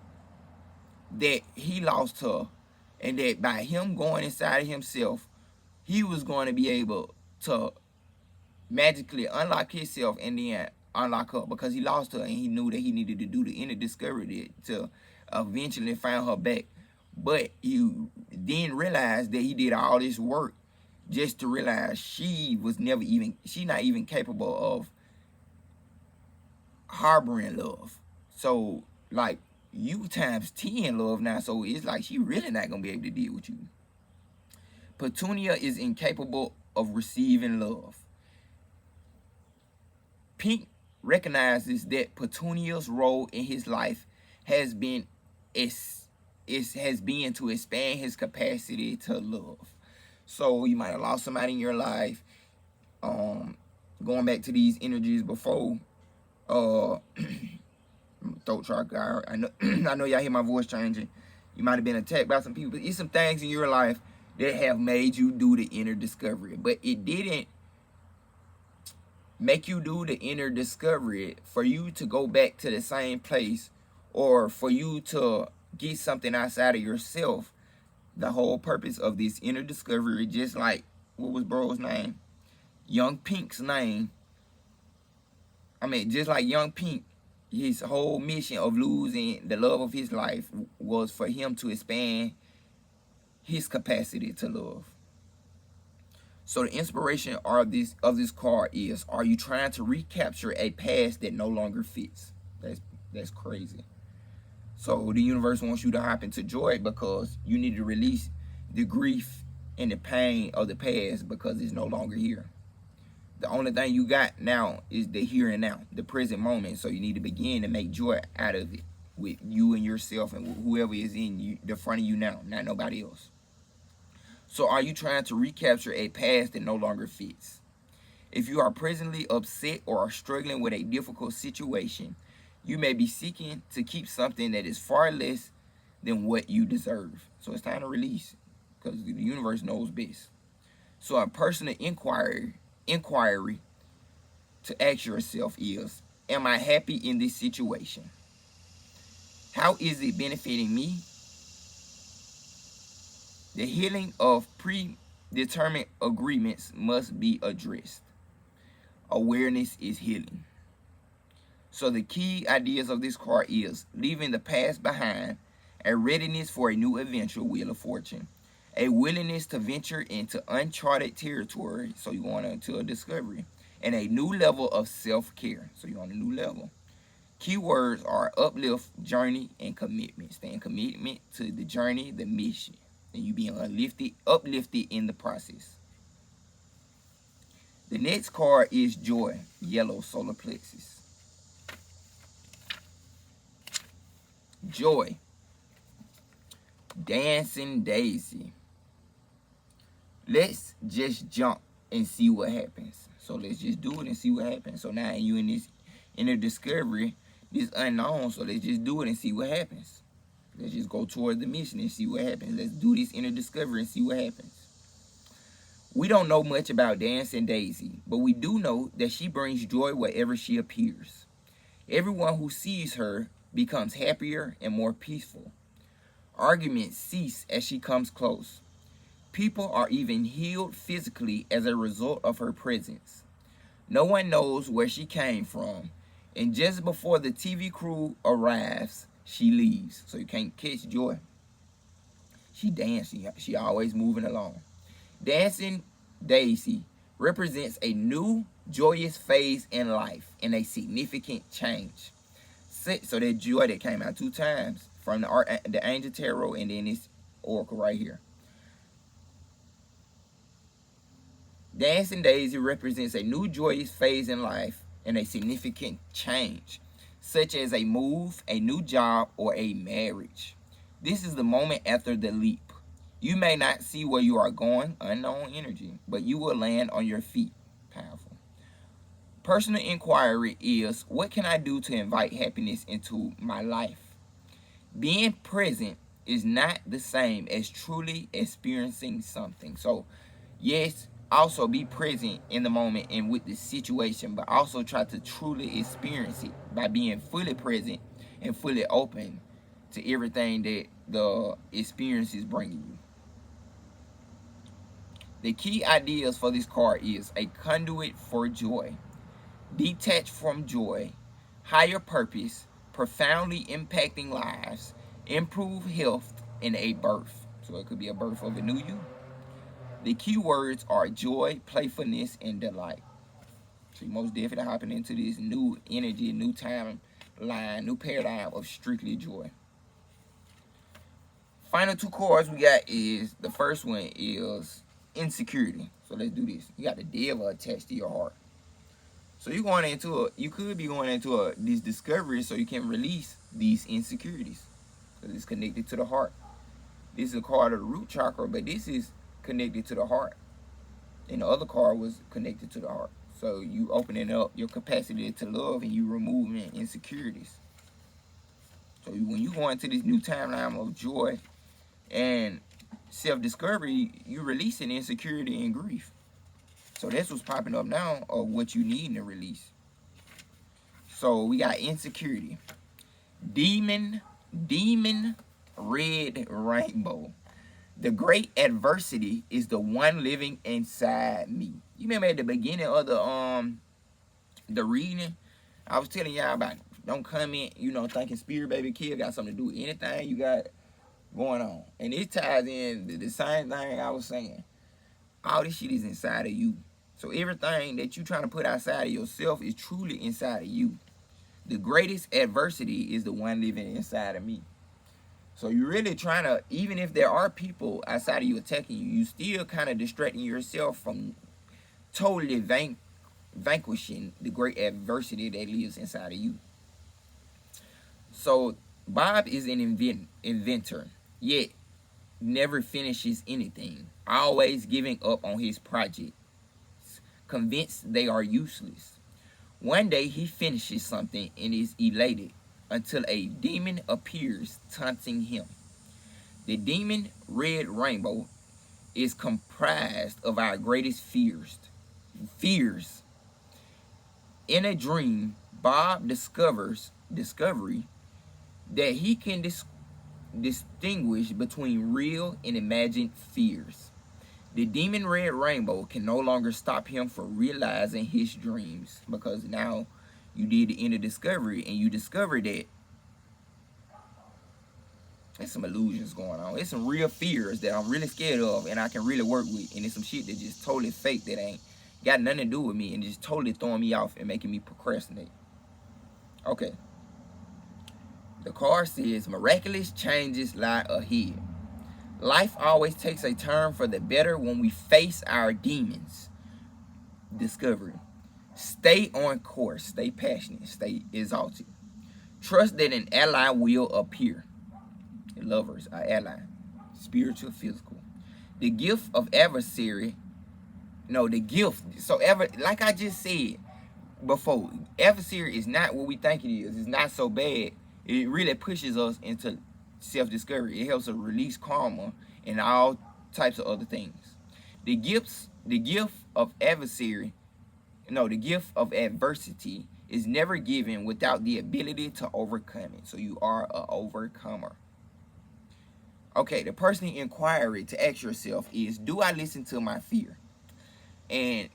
that he lost her and that by him going inside of himself, he was going to be able to magically unlock himself and then unlock her because he lost her and he knew that he needed to do the inner discovery to eventually find her back. But he then realized that he did all this work just to realize she not even capable of harboring love. So like you times 10 love now, so it's like she really not gonna be able to deal with you. Petunia is incapable of receiving love. Pink recognizes that Petunia's role in his life has been to expand his capacity to love. So you might have lost somebody in your life. Going back to these energies before, throat chakra. I know I know y'all hear my voice changing. You might have been attacked by some people. But it's some things in your life that have made you do the inner discovery, but it didn't make you do the inner discovery for you to go back to the same place or for you to get something outside of yourself. The whole purpose of this inner discovery, just like what was bro's name, Young Pink's name. I mean, just like Young Pink, his whole mission of losing the love of his life was for him to expand his capacity to love. So the inspiration of this card is: are you trying to recapture a past that no longer fits? That's crazy. So the universe wants you to hop into joy because you need to release the grief and the pain of the past because it's no longer here. The only thing you got now is the here and now, the present moment. So you need to begin to make joy out of it with you and yourself and whoever is in you, the front of you now, not nobody else. So are you trying to recapture a past that no longer fits? If you are presently upset or are struggling with a difficult situation, you may be seeking to keep something that is far less than what you deserve. So it's time to release because the universe knows best. So a personal inquiry to ask yourself is, am I happy in this situation? How is it benefiting me? The healing of predetermined agreements must be addressed. Awareness is healing. So the key ideas of this card is leaving the past behind, a readiness for a new adventure, Wheel of Fortune, a willingness to venture into uncharted territory, so you're going into a discovery, and a new level of self-care, so you're on a new level. Keywords are uplift, journey, and commitment. Staying commitment to the journey, the mission, and you being uplifted in the process. The next card is Joy, yellow solar plexus. Joy, Dancing Daisy. Let's just jump and see what happens. So let's just do it and see what happens. So now you in this inner discovery, this unknown. So let's just do it and see what happens. Let's just go toward the mission and see what happens. Let's do this inner discovery and see what happens. We don't know much about Dancing Daisy, but we do know that she brings joy wherever she appears. Everyone who sees her becomes happier and more peaceful. Arguments cease as she comes close. People are even healed physically as a result of her presence. No one knows where she came from, and just before the TV crew arrives, she leaves. So you can't catch Joy. She dancing. She always moving along. Dancing Daisy represents a new, joyous phase in life and a significant change. So that joy that came out 2 times from the Angel Tarot and then this oracle right here. Dancing Daisy represents a new, joyous phase in life and a significant change, such as a move, a new job, or a marriage. This is the moment after the leap. You may not see where you are going, unknown energy, but you will land on your feet. Powerful. Personal inquiry is, what can I do to invite happiness into my life? Being present is not the same as truly experiencing something. So, yes, also be present in the moment and with the situation, but also try to truly experience it by being fully present and fully open to everything that the experience is bringing you. The key ideas for this card is a conduit for joy, detached from joy, higher purpose, profoundly impacting lives, improved health, and a birth. So it could be a birth of a new you. The key words are joy, playfulness, and delight. So you most definitely hopping into this new energy, new timeline, new paradigm of strictly joy. Final 2 cards we got is, the first one is insecurity. So let's do this. You got the devil attached to your heart. So you could be going into this discovery so you can release these insecurities. Because it's connected to the heart. This is a card of the root chakra, but this is connected to the heart. And the other card was connected to the heart. So you opening up your capacity to love and you removing insecurities. So when you go into this new timeline of joy and self-discovery, you're releasing insecurity and grief. So that's what's popping up now of what you need to release. So we got insecurity. Demon red rainbow. The great adversity is the one living inside me. You remember at the beginning of the reading, I was telling y'all about don't comment, thinking Spirit Baby Kid got something to do with anything you got going on. And it ties in the same thing I was saying. All this shit is inside of you. So everything that you trying to put outside of yourself is truly inside of you. The greatest adversity is the one living inside of me. So you're really trying to, even if there are people outside of you attacking you, you still kind of distracting yourself from totally vanquishing the great adversity that lives inside of you. So Bob is an inventor, yet never finishes anything, always giving up on his projects, convinced they are useless. One day he finishes something and is elated until a demon appears taunting him. The demon red rainbow is comprised of our greatest fears. In a dream, Bob discovery that he can distinguish between real and imagined fears. The demon red rainbow can no longer stop him from realizing his dreams, because now you did the inner discovery and you discovered that there's some illusions going on. There's some real fears that I'm really scared of and I can really work with, and it's some shit that just totally fake that ain't got nothing to do with me and just totally throwing me off and making me procrastinate. Okay. The card says miraculous changes lie ahead. Life always takes a turn for the better when we face our demons. Discovery. Stay on course. Stay passionate. Stay exalted. Trust that an ally will appear. Lovers, our ally. Spiritual, physical. The gift of adversary. No, the gift. So ever, like I just said before, adversary is not what we think it is. It's not so bad. It really pushes us into self-discovery. It helps us release karma and all types of other things. The gift of adversary, no, the gift of adversity is never given without the ability to overcome it. So you are an overcomer. Okay, the personal inquiry to ask yourself is, do I listen to my fear? And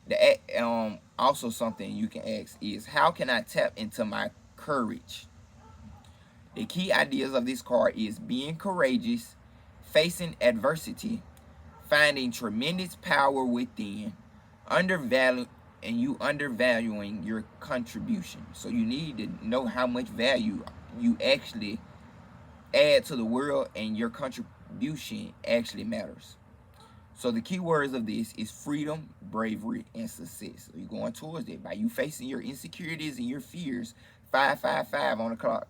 also something you can ask is, how can I tap into my courage? The key ideas of this card is being courageous, facing adversity, finding tremendous power within, undervaluing your contribution. So you need to know how much value you actually add to the world, and your contribution actually matters. So the key words of this is freedom, bravery, and success. So you're going towards it by you facing your insecurities and your fears. 555 on the clock.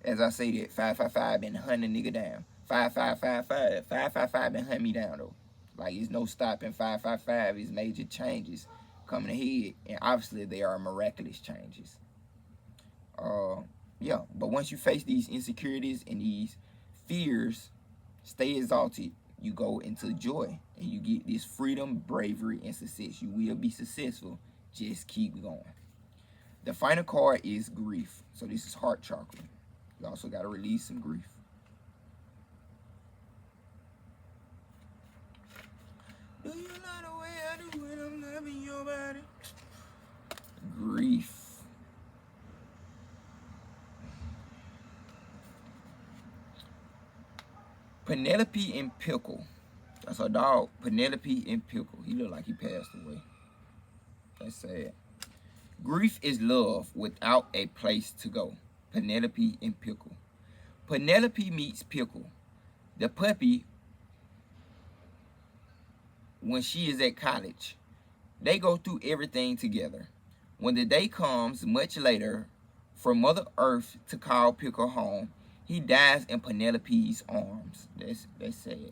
As I say that, 555 been hunting a nigga down. 5555, 555 been hunting me down though. Like, it's no stopping. 555 is major changes coming ahead, and obviously they are miraculous changes. Yeah, but once you face these insecurities and these fears, stay exalted. You go into joy and you get this freedom, bravery, and success. You will be successful. Just keep going. The final card is grief. So this is heart chakra. You also got to release some grief. Do you like the way I do when I'm loving your body? Grief. Penelope in Pickle. That's her dog, Penelope in Pickle. He looked like he passed away. That's sad. Grief is love without a place to go. Penelope in Pickle. Penelope meets Pickle, the puppy, when she is at college. They go through everything together. When the day comes much later for Mother Earth to call Pickle home, he dies in Penelope's arms. That's sad.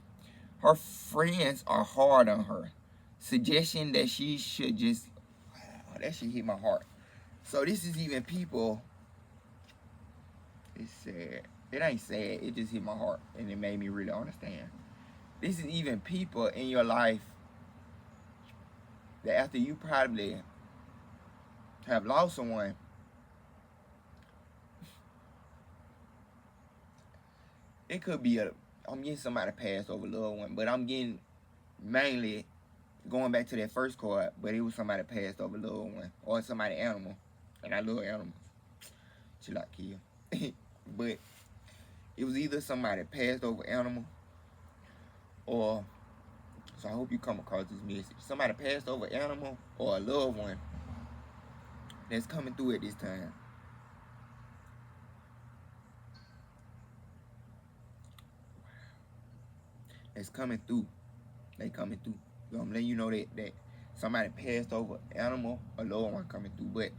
Her friends are hard on her, suggesting that she should just... Wow, that shit hit my heart. So this is even people... It's sad. It ain't sad. It just hit my heart, and it made me really understand. This is even people in your life that after you probably have lost someone, it could be I'm getting somebody passed over, loved one, but I'm getting mainly going back to that first card, but it was somebody passed over, loved one, or somebody animal, and I love animals. She like kill. But it was either somebody passed over animal, or, so I hope you come across this message, somebody passed over animal or a loved one that's coming through at this time. It's coming through. They coming through. So I'm letting you know that somebody passed over animal or loved one coming through. But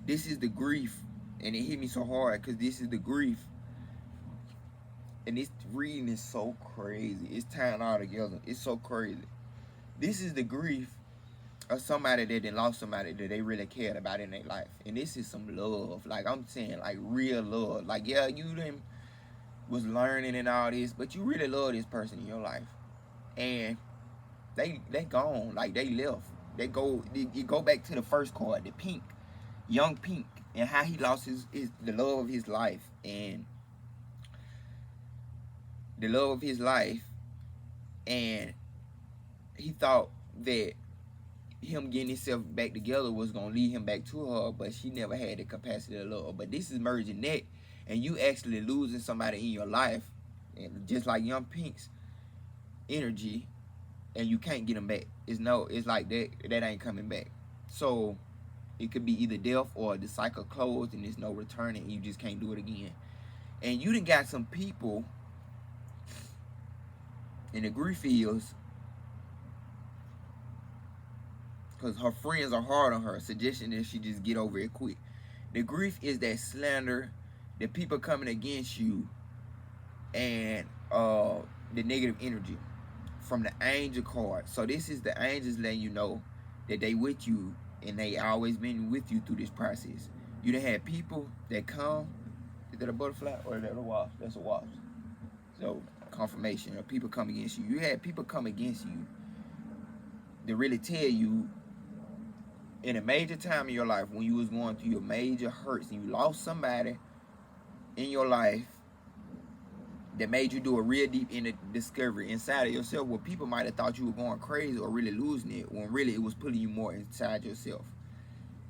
this is the grief, and it hit me so hard because this is the grief. And this reading is so crazy. It's tying all together. It's so crazy. This is the grief of somebody that done lost somebody that they really cared about in their life. And this is some love. Like, I'm saying, like, real love. Like, yeah, you done was learning and all this, but you really love this person in your life. And they gone. Like, they left. You go back to the first card, the Pink, young Pink, and how he lost the love of his life. And the love of his life, and he thought that him getting himself back together was gonna lead him back to her, but she never had the capacity to love. But this is merging that, and you actually losing somebody in your life, and just like young Pink's energy, and you can't get them back. It's like that ain't coming back. So it could be either death or the cycle closed and there's no returning, and you just can't do it again. And you done got some people, and the grief is because her friends are hard on her, suggesting that she just get over it quick. The grief is that slander, the people coming against you, and the negative energy. from the angel card. So this is the angels letting you know that they with you and they always been with you through this process. You done had people that come. Is that a butterfly or is that a wasp? That's a wasp. So confirmation of people come against you. You had people come against you to really tell you in a major time in your life when you was going through your major hurts and you lost somebody in your life that made you do a real deep inner discovery inside of yourself where people might have thought you were going crazy or really losing it when really it was putting you more inside yourself.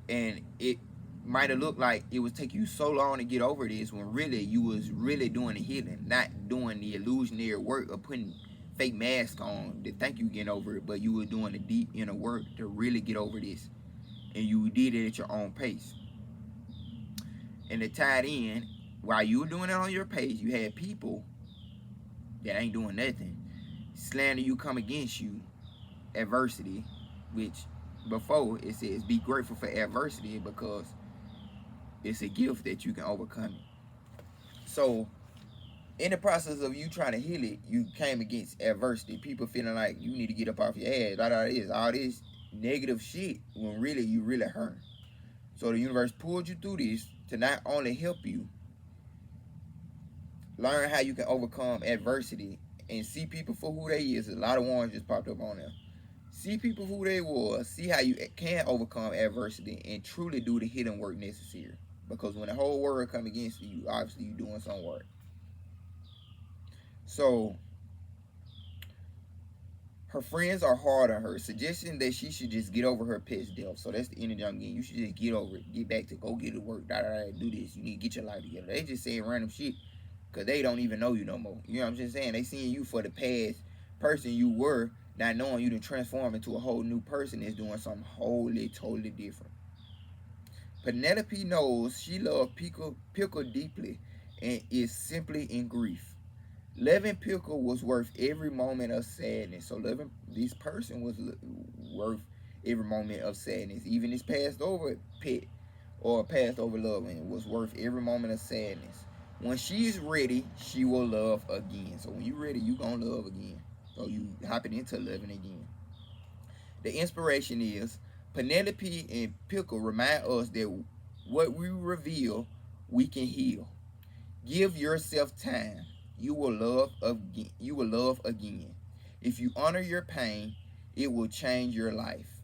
And it might have looked like it was taking you so long to get over this when really you was really doing the healing, not doing the illusionary work of putting fake mask on to think you getting over it, but you were doing the deep inner work to really get over this. And you did it at your own pace. And it tied in, while you were doing it on your pace, you had people that ain't doing nothing slander you, come against you, adversity, which before it says be grateful for adversity because it's a gift that you can overcome it. So in the process of you trying to heal it, you came against adversity. People feeling like you need to get up off your ass. All this negative shit when really you really hurt. So the universe pulled you through this to not only help you learn how you can overcome adversity and see people for who they is. A lot of ones just popped up on there. See people who they was. See how you can overcome adversity and truly do the hidden work necessary. Because when the whole world come against you, obviously you doing some work. So her friends are hard on her, suggesting that she should just get over her pet's death. So that's the energy I'm getting. You should just get over it. Get back to go get to work. Do this. You need to get your life together. They just saying random shit because they don't even know you no more. You know what I'm just saying? They seeing you for the past person you were, not knowing you to transform into a whole new person that's doing something wholly, totally different. Penelope knows she loved Pickle deeply and is simply in grief. Loving Pickle was worth every moment of sadness. So loving this person was worth every moment of sadness. Even this passed over pet or passed over loved one was worth every moment of sadness. When she is ready, she will love again. So when you're ready, you gonna love again. So you hopping into loving again. The inspiration is Penelope and Pickle remind us that what we reveal, we can heal. Give yourself time. You will love again. You will love again. If you honor your pain, it will change your life.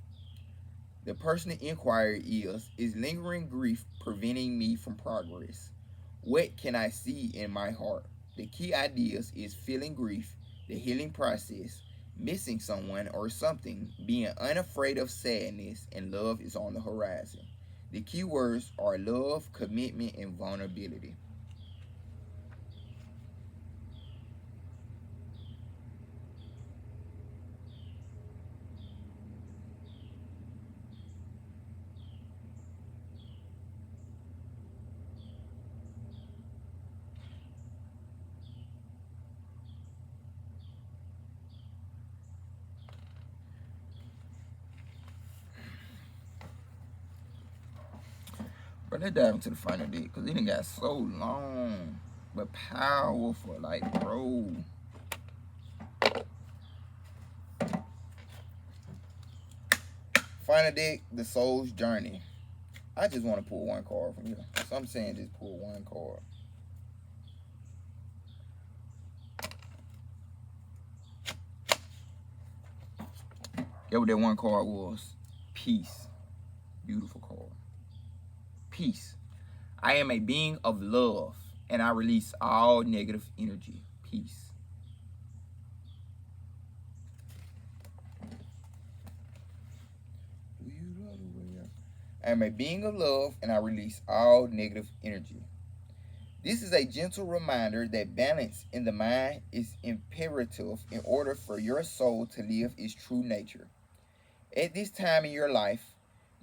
The personal inquiry is lingering grief preventing me from progress? What can I see in my heart? The key ideas is feeling grief, the healing process, missing someone or something, being unafraid of sadness, and love is on the horizon. The key words are love, commitment, and vulnerability. But let's dive into the final deck because it done got so long but powerful. Like, bro. Final deck, the Soul's Journey. I just want to pull one card from here. So I'm saying just pull one card. Get what that one card was. Peace. Beautiful card. Peace. I am a being of love, and I release all negative energy. Peace. I am a being of love, and I release all negative energy. This is a gentle reminder that balance in the mind is imperative in order for your soul to live its true nature. At this time in your life,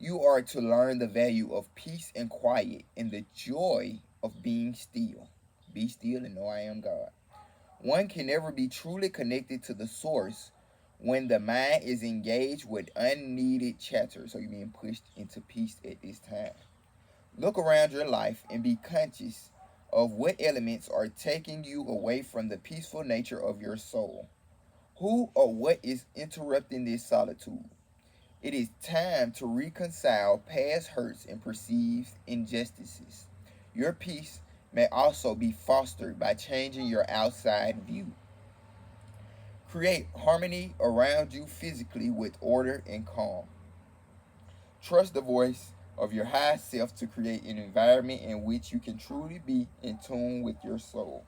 you are to learn the value of peace and quiet and the joy of being still. Be still and know I am God. One can never be truly connected to the source when the mind is engaged with unneeded chatter. So you're being pushed into peace at this time. Look around your life and be conscious of what elements are taking you away from the peaceful nature of your soul. Who or what is interrupting this solitude? It is time to reconcile past hurts and perceived injustices. Your peace may also be fostered by changing your outside view. Create harmony around you physically with order and calm. Trust the voice of your high self to create an environment in which you can truly be in tune with your soul.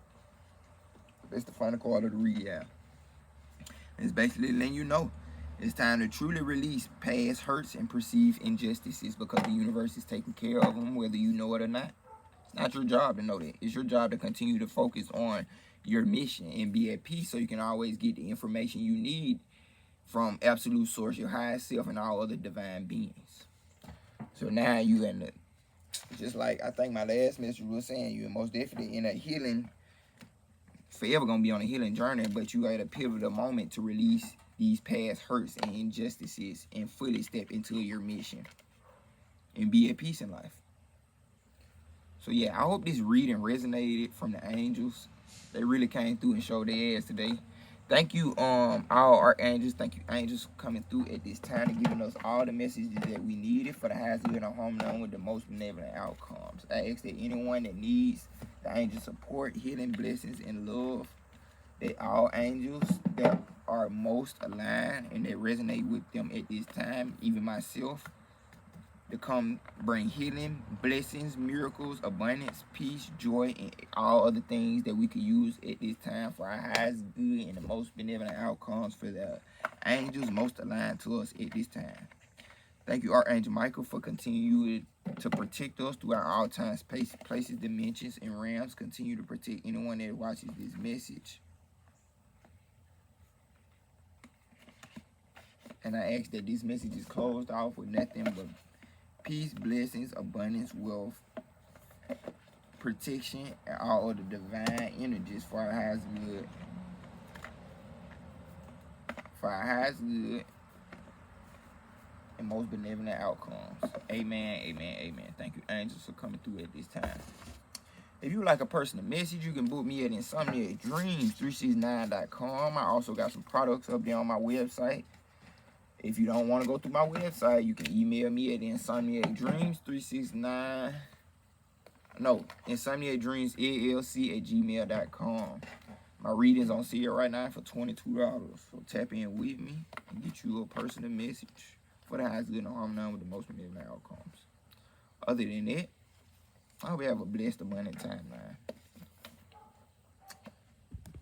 That's the final card of the read, yeah. It's basically letting you know it's time to truly release past hurts and perceived injustices because the universe is taking care of them, whether you know it or not. It's not your job to know that. It's your job to continue to focus on your mission and be at peace so you can always get the information you need from absolute source, your highest self, and all other divine beings. So now you in the, just like I think my last message was saying, you're most definitely in a healing, forever gonna be on a healing journey, but you at a pivotal moment to release these past hurts and injustices and fully step into your mission and be at peace in life. So yeah, I hope this reading resonated from the angels. They really came through and showed their ass today. Thank you, all archangels. Thank you, angels, for coming through at this time and giving us all the messages that we needed for the highest good and home run with the most benevolent outcomes. I ask that anyone that needs the angel support, healing, blessings, and love, that all angels that are most aligned and that resonate with them at this time, even myself, to come bring healing, blessings, miracles, abundance, peace, joy, and all other things that we could use at this time for our highest good and the most benevolent outcomes for the angels most aligned to us at this time. Thank you, Archangel Michael, for continuing to protect us throughout all time, space, places, dimensions, and realms. Continue to protect anyone that watches this message. And I ask that this message is closed off with nothing but peace, blessings, abundance, wealth, protection, and all of the divine energies for our highest good. For our highest good and most benevolent outcomes. Amen, amen, amen. Thank you, angels, for coming through at this time. If you like a personal message, you can book me at insomniacdreams369.com. I also got some products up there on my website. If you don't want to go through my website, you can email me at insomniacdreams369. No, insomniacdreamsllc@gmail.com. My readings on Sierra right now for $22. So tap in with me and get you a personal message for the highest good and harmony with the most benevolent outcomes. Other than that, I hope you have a blessed, abundant timeline.